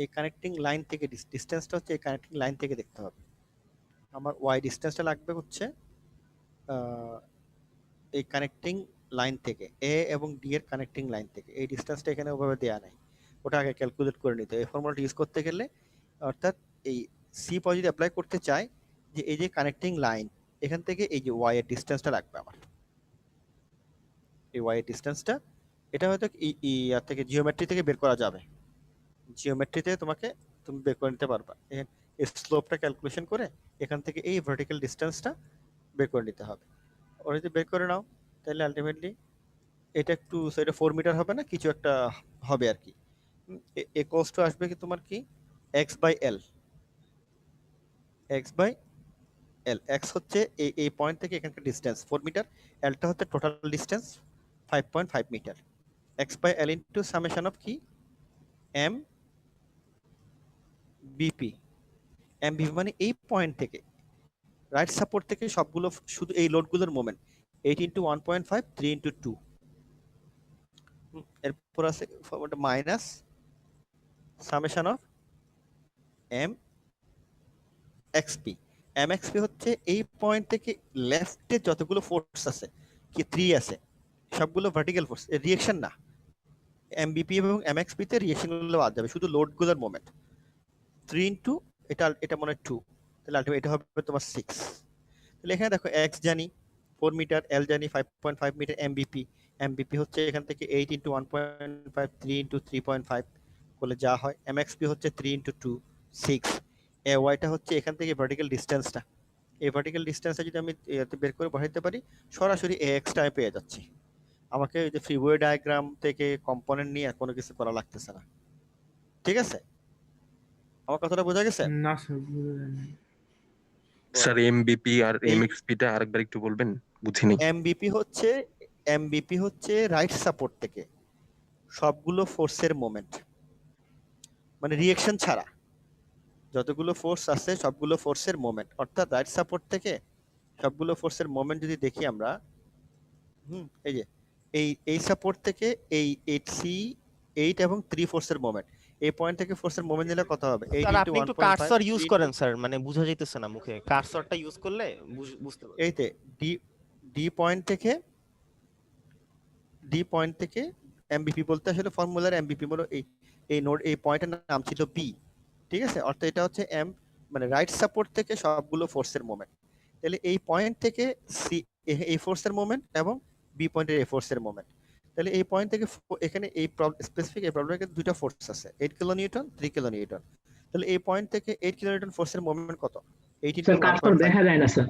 Speaker 1: এই কানেক্টিং লাইন থেকে ডিসটেন্সটা হচ্ছে এই কানেক্টিং লাইন থেকে দেখতে হবে। আমার ওয়াই ডিসটেন্সটা লাগবে হচ্ছে এই কানেক্টিং লাইন থেকে, এ এবং ডি এর কানেক্টিং লাইন থেকে। এই ডিসটেন্সটা এখানে ওভাবে দেয়া নাই, ওটা আগে ক্যালকুলেট করে নিতে। এই ফর্মুলাটা ইউজ করতে গেলে, অর্থাৎ এই সি পজিটিভ অ্যাপ্লাই করতে চাই যে এই যে কানেক্টিং লাইন, এখান থেকে এই যে ওয়াই এর ডিসটেন্সটা লাগবে আমার, এই ওয়াই এর ডিসটেন্সটা, এটা হয়তো ইয়ার থেকে জিওমেট্রি থেকে বের করা যাবে, জিওমেট্রিতে তুমি বের করে নিতে পারবা। এই স্লোপটা ক্যালকুলেশন করে এখান থেকে এই ভার্টিক্যাল ডিসটেন্সটা বের করে নিতে হবে। ওরা যদি বের করে নাও তাহলে আলটিমেটলি এটা একটু, সেটা 4 মিটার হবে না, কিছু একটা হবে আর কি। ইকুয়ালস টু আসবে কি তোমার কি x/l, x/l। x হচ্ছে এই পয়েন্ট থেকে এখানকার ডিসটেন্স 4 মিটার, l টা হচ্ছে total distance 5.5 metre. x/l into summation of কি m bp। m bp মানে এই পয়েন্ট থেকে রাইট সাপোর্ট থেকে সবগুলো শুধু এই লোডগুলোর মোমেন্ট 8 ইনটু 1.5 3 ইনটু 2। এরপর আছে minus summation of m xp। m xp হচ্ছে এই পয়েন্ট থেকে লেফটে যতগুলো ফোর্স আছে কি 3 আছে সবগুলো ভার্টিক্যাল ফোর্স, রিঅ্যাকশন না। mbp এবং mxp তে রিঅ্যাকশন গুলো বাদ যাবে, শুধু লোডগুলোর মোমেন্ট। 3 ইনটু এটা মনে হয় 2, তাহলে আলটিমেট এটা হবে তোমার 6। তাহলে এখানে দেখো x জানি 4 মিটার, l জানি 5.5 মিটার, mbp হচ্ছে এখান থেকে 8 ইনটু 1.5 3 ইনটু 3.5 করলে যা হয়। mxp হচ্ছে 3 ইনটু 2 6। ay টা হচ্ছে এখান থেকে ভার্টিক্যাল ডিসটেন্সটা, এই ভার্টিক্যাল ডিসটেন্সটা যদি আমি এতে বের করে বসাইতে পারি সরাসরি ax টা আমি পেয়ে যাচ্ছি। আমাকে ওই যে ফ্রিওয়ে ডায়াগ্রাম থেকে কম্পোনেন্ট নিয়ে কোনো কিছু করা লাগতেছে না। ঠিক আছে, আমার কথাটা বোঝা গেছে?
Speaker 11: না স্যার বুঝা যায়নি।
Speaker 8: স্যার এমবিপি আর এমএক্সপি টা আরেকবার একটু বলবেন, বুঝিনি।
Speaker 1: এমবিপি হচ্ছে রাইট সাপোর্ট থেকে সবগুলো ফোর্সের মোমেন্ট, মানে রিঅ্যাকশন ছাড়া যতগুলো ফোর্স আছে সবগুলো ফোর্সের মোমেন্ট, অর্থাৎ রাইট সাপোর্ট থেকে সবগুলো ফোর্সের মোমেন্ট যদি দেখি আমরা, এই যে এই সাপোর্ট থেকে এই 8 এবং 3 ফোর্সের মোমেন্ট, এই পয়েন্ট থেকে ফোর্সের মোমেন্ট নিলে কত হবে?
Speaker 12: স্যার আপনি একটু কার্সর ইউজ করেন স্যার, মানে বোঝা যাইতেছে না মুখে, কার্সরটা ইউজ করলে বুঝতে পারবেন।
Speaker 1: এইতে ডি পয়েন্ট থেকে এমবিপি বলতে আসলে ফর্মুলার এমবিপি হলো এই নোড, এই পয়েন্টের নাম ছিল বি। ঠিক আছে, অর্থাৎ এটা হচ্ছে এম মানে রাইট সাপোর্ট থেকে সবগুলো ফোর্সের মোমেন্ট। তাহলে এই পয়েন্ট থেকে সি এই ফোর্সের মোমেন্ট এবং বি পয়েন্টের এই ফোর্সের মোমেন্ট। তাহলে এই পয়েন্ট থেকে এখানে এই স্পেসিফিক এই প্রবলেমে দুটো ফোর্স আছে, 8 কিলোনিউটন 3 কিলোনিউটন। তাহলে এই পয়েন্ট থেকে 8 কিলোনিউটন ফোর্সের মোমেন্ট কত? 8 ইনটু 1.5 দেখা যায় না স্যার,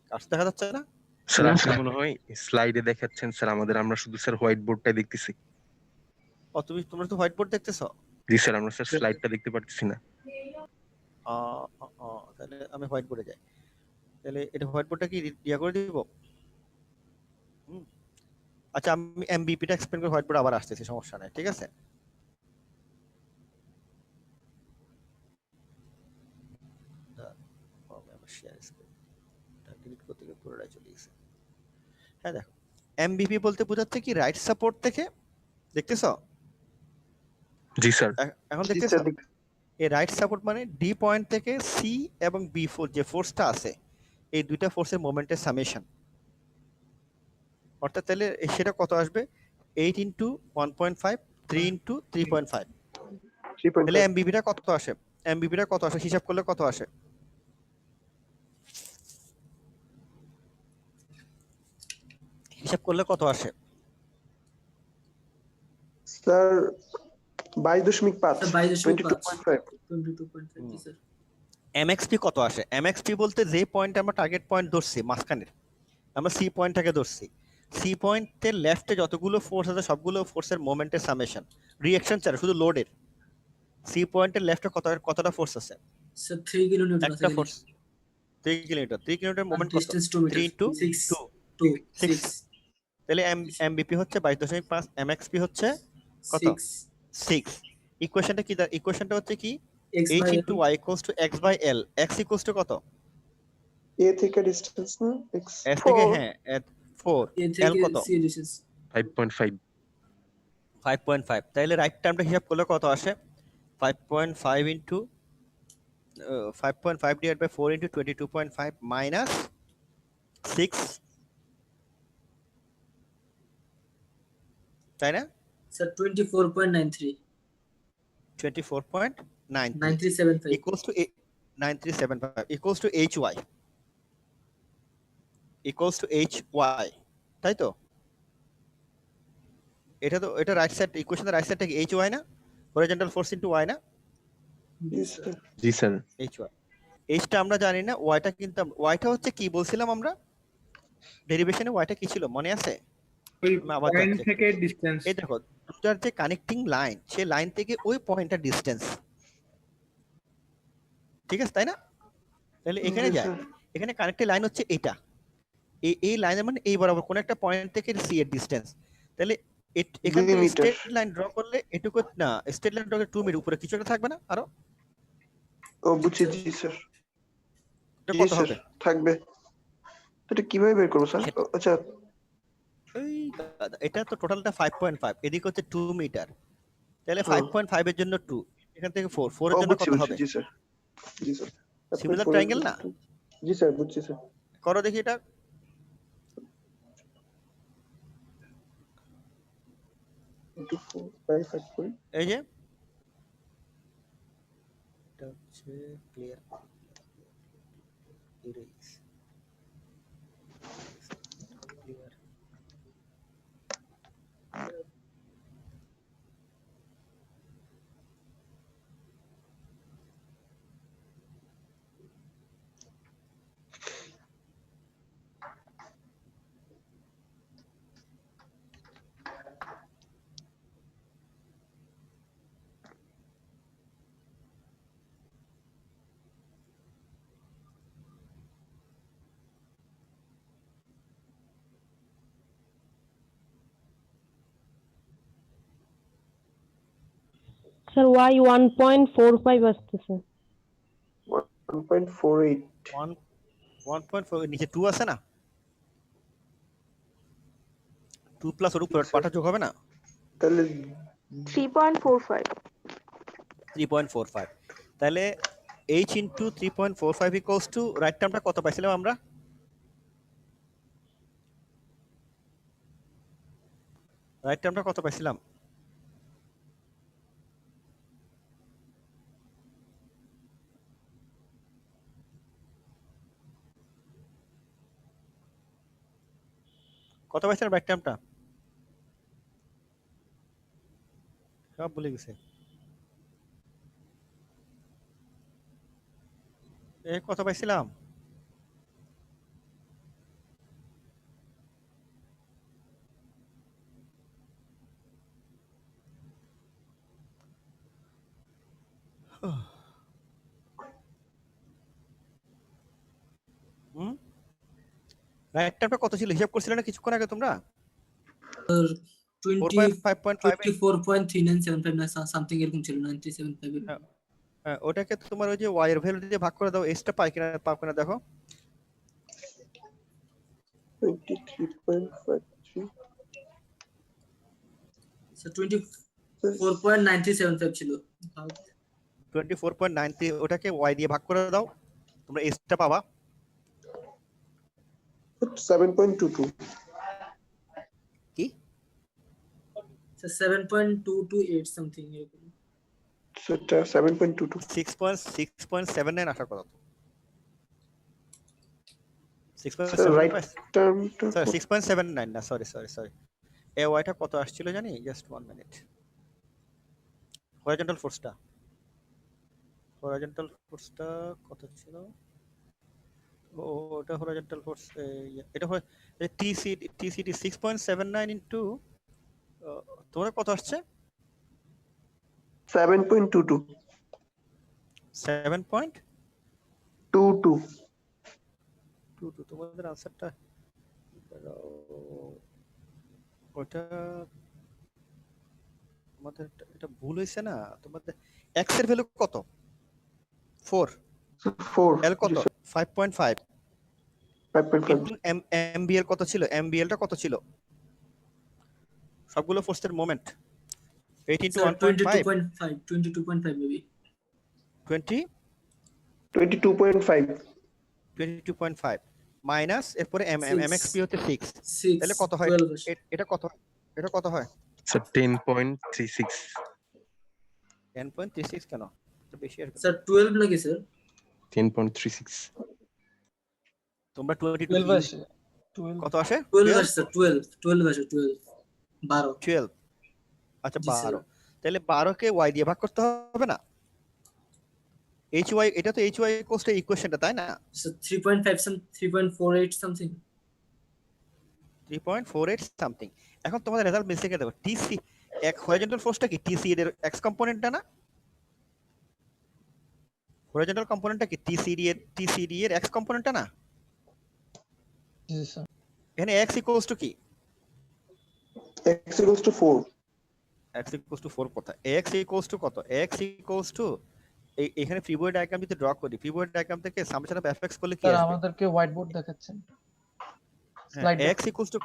Speaker 1: কার্স দেখা যাচ্ছে না
Speaker 8: স্যার আপনি মনে হয় স্লাইডে দেখাচ্ছেন স্যার, আমরা শুধু স্যার হোয়াইট বোর্ডটাই দেখতেছি।
Speaker 1: তোমরা তো হোয়াইট বোর্ড দেখতেছো?
Speaker 8: জি স্যার, আমরা স্যার স্লাইডটা দেখতে পারতেছি না।
Speaker 1: তাহলে আমি হোয়াইট বোর্ডে যাই। তাহলে এটা হোয়াইট বোর্ডটা কি ইয়া করে দিব? আচ্ছা আমি এমবিপিটা এক্সপ্লেইন করে হোয়াইট বোর্ড আবার আসতেছি, সমস্যা নাই। ঠিক আছে, হ্যাঁ দেখো এমবিপি বলতে বোঝাচ্ছে কি রাইট সাপোর্ট থেকে, দেখতেছো?
Speaker 8: জি স্যার।
Speaker 1: এখন দেখতেছো এই রাইট সাপোর্ট মানে ডি পয়েন্ট থেকে সি এবং বি যে ফোর্সটা আছে এই দুইটা ফোর্সের মোমেন্টের সামেশন, অর্থাৎ তাহলে সেটা কত আসবে? 8 ইনটু 1.5 3 ইনটু 3.5। তাহলে এমবিপিটা কত আসে? এমবিপিটা কত আসে হিসাব করলে কত আসে? হিসাব করলে কত আসে
Speaker 2: স্যার? 22.5 22.5
Speaker 10: জি স্যার।
Speaker 1: এমএক্সপি কত আসে? এমএক্সপি বলতে যে পয়েন্ট আমরা টার্গেট পয়েন্ট ধরছি মাঝখানের, আমরা সি পয়েন্টটাকে ধরছি, সি পয়েন্টের লেফটে যতগুলো ফোর্স আছে সবগুলো ফোর্সের মোমেন্টের সামেশন, রিঅ্যাকশন ছাড়া শুধু লোডের। সি পয়েন্টের লেফটে কতটা ফোর্স আছে?
Speaker 10: স্যার 3 কিলোনিউটন আছে।
Speaker 1: একটা ফোর্স 3 কিলোমিটার, 3 কিলোমিটার মোমেন্ট কত?
Speaker 10: Distance 2 metre
Speaker 1: 3 into 2
Speaker 10: 6।
Speaker 1: তাহলে এমবিপি হচ্ছে 22.5, এমএক্সপি হচ্ছে কত? 6। ইকুয়েশনটা কি? ইকুয়েশনটা হচ্ছে কি h into y equals two x/l। x equals to কত?
Speaker 2: এ থেকে ডিসটেন্স না x
Speaker 1: s থেকে, হ্যাঁ 4, l কত?
Speaker 8: 5.5।
Speaker 1: 5.5। তাহলে রাইট টার্মটা হিসাব করলে কত আসে? 5.5 into 5.5 divide by 4 into 22.5 minus 6, তাই না?
Speaker 10: Sir 24.93
Speaker 1: 24.93 equals to 9375 equals to hy তাই তো? এটা রাইট সাইড ইকুয়েশনের রাইট সাইডটা কি hy না? হরিজন্টাল ফোর্স ইনটু y না?
Speaker 8: জি স্যার।
Speaker 1: hy টা আমরা জানি না, y টা কিন্তু y টা হচ্ছে কি বলছিলাম আমরা ডেরিভেশনে? y টা কি ছিল মনে আছে?
Speaker 11: ওই পয়েন্ট থেকে ডিসটেন্স।
Speaker 1: এই দেখো দুটার যে কানেক্টিং লাইন, সেই লাইন থেকে ওই পয়েন্টটার ডিসটেন্স, ঠিক আছে তাই না? তাহলে এখানে
Speaker 2: জি
Speaker 1: যায়,
Speaker 2: স্যার।
Speaker 1: এখানে কানেক্টেড লাইন হচ্ছে এটা, এই লাইনের মানে এই বরাবর কোন একটা পয়েন্ট থেকে সি এর ডিসটেন্স। তাহলে এখান
Speaker 2: 2
Speaker 1: থেকে
Speaker 2: মিটার।
Speaker 1: স্ট্রেট লাইন ড্র করলে এটুকু না, স্ট্রেট লাইন ড্র করে 2 মিটার উপরে কিছু একটা থাকবে না আরো?
Speaker 2: ও বুঝছি, জি স্যার।
Speaker 1: এটা
Speaker 2: জি
Speaker 1: কত
Speaker 2: স্যার
Speaker 1: হবে?
Speaker 2: থাকবে। এটা কিভাবে বের করবো স্যার? আচ্ছা
Speaker 1: এই এটা তো টোটালটা 5.5, এদিকে হচ্ছে 2 মিটার, তাহলে
Speaker 2: হ্যাঁ।
Speaker 1: 5.5 এর জন্য 2, এখান থেকে 4 এর
Speaker 2: ও
Speaker 1: জন্য
Speaker 2: বুঝছি
Speaker 1: কত
Speaker 2: বুঝছি,
Speaker 1: হবে?
Speaker 2: জি স্যার। জি স্যার।
Speaker 1: সিমিলার ট্রায়াঙ্গেল না?
Speaker 2: জি স্যার বুঝছি স্যার।
Speaker 1: করো দেখি এটা। এই যে এটা হচ্ছে clear erase clear.
Speaker 7: Sir y 1.45 আসতেছে।
Speaker 2: 1.48।
Speaker 1: 1.4 নিচে 2 আছে না, 2 প্লাস ওর উপর পাটা যোগ হবে না,
Speaker 2: তাহলে
Speaker 7: 3.45।
Speaker 1: 3.45। তাহলে h into 3.45 equals to right টার্মটা কত পাইছিলাম আমরা? রাইট টার্মটা কত পাইছিলাম? কত পাইছিলাম রাইট টার্মটা? সব ভুলে গেছে। কত পাইছিলাম? রাইট টার্মটা কত ছিল হিসাব করছিলে না কিছুক্ষণ আগে তোমরা?
Speaker 10: 24.3975 সামথিং এরকম ছিল, 9375 এর।
Speaker 1: ওটাকে তোমার ওই যে y এর ভ্যালু দিয়ে ভাগ করে দাও, এসটা পাই কিনা দেখো।
Speaker 2: 23.53
Speaker 10: স্যার 24.9375 ছিল।
Speaker 1: 24.93 ওটাকে y দিয়ে ভাগ করে দাও, তোমরা এসটা পাবা
Speaker 2: 7.22।
Speaker 1: কি
Speaker 10: স্যার 7.228 সামথিং এরকম।
Speaker 2: সেটা 7.22।
Speaker 1: 6.79 আসার কথা তো।
Speaker 2: স্যার রাইট টার্মটা
Speaker 1: 6.79 না, সরি এ ওয়াইটা কত আসছিল জানি? Just 1 minute. হরিজন্টাল ফোর্সটা কত ছিল? ওটা হরিজন্টাল ফোর্স, এটা হয় টিসিডি 6.79 ইনটু তোমার কত আসছে?
Speaker 2: 7.22।
Speaker 1: 7.22 তোমাদের আনসারটা ওটা আমাদের এটা ভুল হয়েছে না? তোমাদের এক্স এর ভ্যালু কত? 4 এল কত? 5.5 কিন্তু এমবিএল কত ছিল? এমবিএলটা কত ছিল? সবগুলো ফোর্সের মোমেন্ট 8 into 1.5
Speaker 10: 22.5 মেবি।
Speaker 1: 22.5 মাইনাস এরপরে এমএক্সপি হচ্ছে 6, তাহলে কত হয়? এটা কত হয়?
Speaker 8: স্যার 10.36।
Speaker 1: 10.36 কেন? এটা বেশি আর
Speaker 10: স্যার 12 নাকি স্যার?
Speaker 8: 10.36।
Speaker 1: তোমরা 22 কত আসে?
Speaker 10: 12 আসে স্যার, 12 আসে, 12।
Speaker 1: আচ্ছা
Speaker 10: জি, স্যার।
Speaker 1: 12, তাহলে 12 কে y দিয়ে ভাগ করতে হবে না? hy এটা তো hy কোস্টের ইকুয়েশনটা তাই না?
Speaker 10: Sir 3.48 something.
Speaker 1: 3.48 সামথিং। এখন তোমাদের রেজাল্ট মিলছে কে দেখো, এক হরিজন্টাল ফোর্সটা কি টিসিডি এর এক্স কম্পোনেন্টটা না? হরিজন্টাল কম্পোনেন্টটা কি টিসিডি এর এক্স কম্পোনেন্টটা না?
Speaker 11: জি স্যার।
Speaker 1: এখানে x ইকুয়ালস টু কি?
Speaker 2: x equals to 4
Speaker 1: x equals to 4 কোথায়? x ইকুয়ালস টু কত? x ইকুয়ালস টু এখানে ফ্রি বডি ডায়াগ্রাম যদি ড্র করি, ফ্রি বডি ডায়াগ্রাম থেকে সামেশন অফ fx করলে কি
Speaker 11: স্যার
Speaker 1: আসবে?
Speaker 11: আমাদেরকে হোয়াইট বোর্ড দেখাচ্ছেন।
Speaker 1: হ্যাঁ,
Speaker 11: slide
Speaker 1: x equals to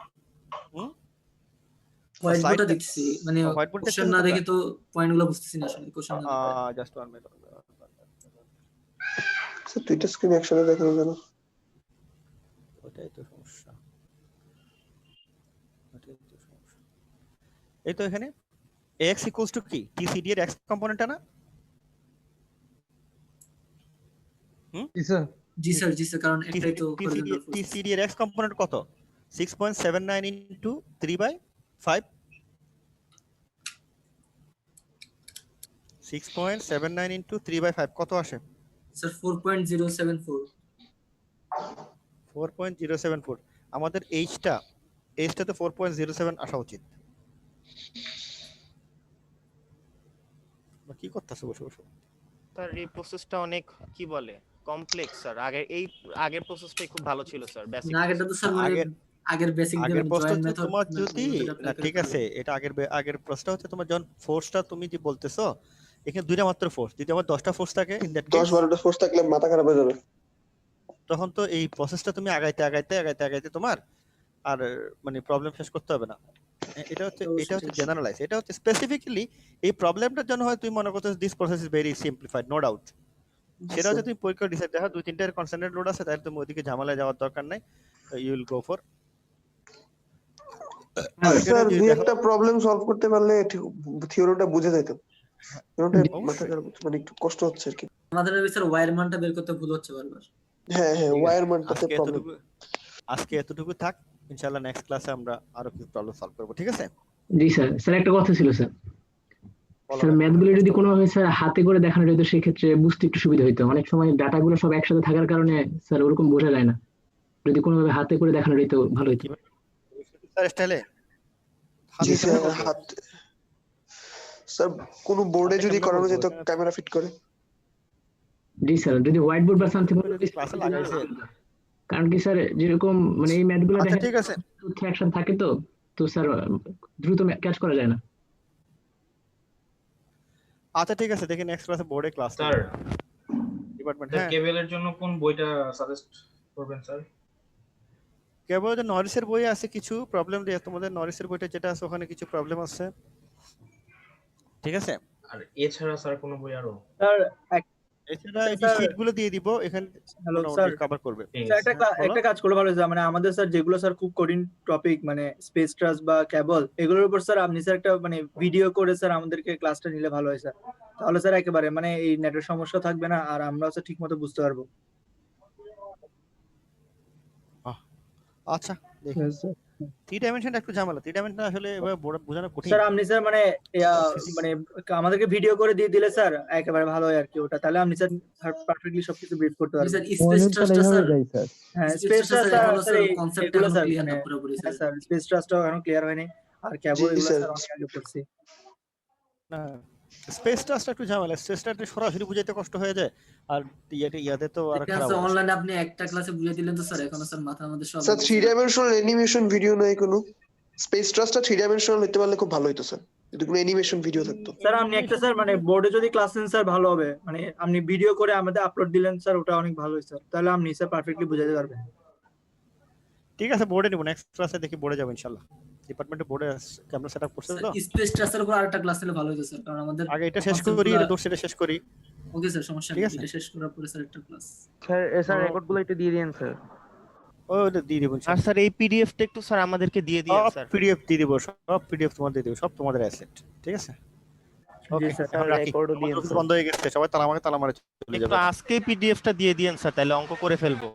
Speaker 10: white
Speaker 1: slide
Speaker 10: বোর্ডটা দেখছি মানে
Speaker 1: হোয়াইট বোর্ড
Speaker 10: কোশ্চেন না দেখে তো পয়েন্টগুলো বুঝতেছি না আসলে কোশ্চেন না দেখে।
Speaker 1: Just 1 minute.
Speaker 2: স্যার দুইটা স্ক্রিন একসাথে দেখানো কেন?
Speaker 1: ওটাই তো সমস্যা। এই তো এখানে x ইকুয়ালস টু কি? টিসিডি এর x কম্পোনেন্টটা না?
Speaker 11: জি স্যার।
Speaker 10: জি স্যার কারণ একটাই তো horizontal force।
Speaker 1: টিসিডি এর x কম্পোনেন্ট কত? 6.79 ইনটু 3/5 6.79 ইনটু 3/5 কত আসে?
Speaker 10: স্যার 4.074।
Speaker 1: 4.074। আমাদের এইচটা তো 4.07 আসা উচিত। কি করতেছো বসে বসে?
Speaker 12: স্যার এই প্রসেসটা অনেক কি বলে কমপ্লেক্স স্যার। আগের প্রসেসটাই খুব ভালো ছিল স্যার। বেসিক
Speaker 10: না আগেরটা তো স্যার মানে আগের বেসিক দিয়ে
Speaker 1: আগের প্রশ্ন
Speaker 10: জয়েন
Speaker 1: হচ্ছে
Speaker 10: মেথড
Speaker 1: তোমার যদি না ঠিক আছে, এটা আগের প্রশ্নটা হচ্ছে তোমার যখন ফোর্সটা তুমি যে বলতেছো এখানে দুইটা মাত্র ফোর্স, যদি আমার 10টা ফোর্স থাকে ইন দ্যাট
Speaker 2: 10-12টা ফোর্স থাকলে মাথা খারাপ হয়ে যাবে।
Speaker 1: তখন তো এই প্রসেসটা তুমি আগাইতে তোমার আর মানে প্রবলেম শেষ করতে হবে না। এটা হচ্ছে জেনারেলাইজ। এটা হচ্ছে স্পেসিফিক্যালি এই প্রবলেমটার জন্য হয় তুমি মনে করছো this process is very simplified, no doubt. সেটা হচ্ছে তুমি পরীক্ষা ডিসাইড দেখা 2-3টার কনসেন্ট্রেট লোড আছে, তাহলে তুমি ওইদিকে ঝামেলায় যাওয়ার দরকার নাই, you will go for.
Speaker 2: Sir দুই একটা প্রবলেম সলভ করতে পারলে থিওরিটা বুঝে যেতাম। থিওরিটা মাথা খারাপ মানে একটু কষ্ট হচ্ছে আর কি।
Speaker 10: আমাদের স্যার ওয়্যার মানটা বের করতে ভুল হচ্ছে বারবার।
Speaker 2: হ্যাঁ ওয়্যার মানটাতে প্রবলেম।
Speaker 1: আজকে এতটুকু থাক, ইনশাআল্লাহ নেক্সট ক্লাসে আমরা আরো কিছু প্রবলেম সলভ করব, ঠিক আছে?
Speaker 3: জি স্যার। স্যার একটা কথা ছিল স্যার। স্যার ম্যাথগুলো যদি কোনোভাবে স্যার হাতে করে দেখানো যেত সেই ক্ষেত্রে বুঝতে একটু সুবিধা হতো। অনেক সময় ডাটাগুলো সব একসাথে থাকার কারণে স্যার ওরকম বোঝা যায় না। যদি কোনোভাবে হাতে করে দেখানো যেত ভালো হতো।
Speaker 1: স্যার স্টাইলে
Speaker 2: জি স্যার হাত স্যার কোন বোর্ডে যদি করানো যেত ক্যামেরা ফিট করে।
Speaker 3: জি স্যার, যদি হোয়াইট বোর্ড বা সামথিং
Speaker 1: ক্লাসে লাগাইছে।
Speaker 3: কারণ কি স্যার যেরকম মানে এই ম্যাথগুলো
Speaker 1: আচ্ছা
Speaker 3: দেখা
Speaker 1: ঠিক আছে,
Speaker 3: তথ্য একসাথে থাকে তো স্যার দ্রুত ক্যাচ করা যায় না।
Speaker 1: আচ্ছা ঠিক আছে, দেখি নেক্সট ক্লাসে বোর্ডে ক্লাস
Speaker 4: স্যার
Speaker 1: ডিপার্টমেন্ট।
Speaker 4: স্যার
Speaker 1: হ্যাঁ
Speaker 4: কেবলের জন্য কোন বইটা সাজেস্ট করবেন স্যার?
Speaker 1: কেবল যে নরিসের বই আছে কিছু প্রবলেম দিয়ে, তোমাদের নরিসের বইটা যেটা আছে ওখানে কিছু প্রবলেম আছে, ঠিক আছে?
Speaker 4: আর এছাড়া স্যার কোন বই আরো?
Speaker 11: স্যার
Speaker 1: এছাড়া এই শীটগুলো দিয়ে দিব এখানে,
Speaker 11: হ্যালো স্যার,
Speaker 1: কভার করবে।
Speaker 11: স্যার একটা কাজ করলে ভালো হয়। মানে আমাদের স্যার যেগুলো স্যার খুব কঠিন টপিক মানে স্পেস ট্রাস্ট বা কেবল এগুলোর উপর স্যার আপনি স্যার একটা মানে ভিডিও করে স্যার আমাদেরকে ক্লাসটা নিলে ভালো হয় স্যার। তাহলে স্যার একেবারে মানে এই নেটের সমস্যা থাকবে না আর আমরাও স্যার ঠিকমতো বুঝতে পারবো।
Speaker 1: আচ্ছা দেখি, 3 ডাইমেনশনটা একটু ঝামেলা। 3 ডাইমেনশন আসলে এভাবে বোঝানো কঠিন।
Speaker 11: স্যার আপনি স্যার মানে আমাদেরকে ভিডিও করে দিয়ে দিলে স্যার একেবারে ভালো হয় আর কি ওটা। তাহলে আপনি স্যার পারফেক্টলি সবকিছু ব্রিফ করতে পারবেন।
Speaker 10: স্যার স্পেস ট্রাস্টটা স্যার
Speaker 11: হ্যাঁ স্পেস ট্রাস্ট স্যার
Speaker 10: কনসেপ্টটা
Speaker 11: স্যার
Speaker 10: ক্লিয়ার না পুরোপুরি স্যার।
Speaker 11: স্যার স্পেস ট্রাস্টটাও এখনো ক্লিয়ার হয়নি আর কেবল এগুলো স্যার অনেক আগে পড়ছি।
Speaker 1: না স্পেস ট্রাস্টটা একটু ঝামেলা, স্পেস ট্রাস্টটা সরাসরি বুঝাইতে কষ্ট হয়ে যায় আর ইয়াতে তো আর খারাপ।
Speaker 10: স্যার অনলাইনে আপনি একটা ক্লাসে বুঝিয়ে দিলেন তো স্যার এখন স্যার মাথার মধ্যে সব।
Speaker 2: স্যার 3 ডাইমেনশনাল অ্যানিমেশন ভিডিও নাই কোনো? স্পেস ট্রাস্টটা 3 ডাইমেনশনাল হতে পারলে খুব ভালো হতো স্যার, যদি কোনো অ্যানিমেশন ভিডিও থাকতো।
Speaker 11: স্যার আপনি একটা স্যার মানে বোর্ডে যদি ক্লাস নেন স্যার ভালো হবে। মানে আপনি ভিডিও করে আমাদের আপলোড দিলেন স্যার ওটা অনেক ভালো হয় স্যার। তাহলে আপনি স্যার পারফেক্টলি বুঝাতে পারবেন।
Speaker 1: ঠিক আছে বোর্ডে নিব, নেক্সট ক্লাসে দেখি বোর্ডে যাব ইনশাআল্লাহ। ডিপার্টমেন্টে বোর্ডে ক্যামেরা সেটআপ করতে দাও।
Speaker 10: স্পেস ট্রাস্টের উপর আরেকটা ক্লাস হলে ভালো হতো স্যার, কারণ আমাদের
Speaker 1: আগে এটা শেষ করি, এটা দোষটা শেষ করি।
Speaker 10: ওকে স্যার সমস্যা নেই, এটা শেষ করার পরে স্যার একটা ক্লাস।
Speaker 3: স্যার রেকর্ডগুলো একটু দিয়ে দিন স্যার।
Speaker 1: ওটা দিয়ে দিব
Speaker 12: আর স্যার এই পিডিএফটা একটু স্যার আমাদেরকে দিয়ে দিন স্যার।
Speaker 1: পিডিএফ দিয়ে দিব, সব পিডিএফ তোমাদের দিয়ে দিব, সব তোমাদের অ্যাসেট, ঠিক আছে? ওকে স্যার রেকর্ডও দিন। বন্ধ হয়ে গেছে, সবাই তালা মারে চলে যাবে।
Speaker 12: একটু আজকে পিডিএফটা দিয়ে দিন স্যার, তাহলে অঙ্ক করে ফেলবো।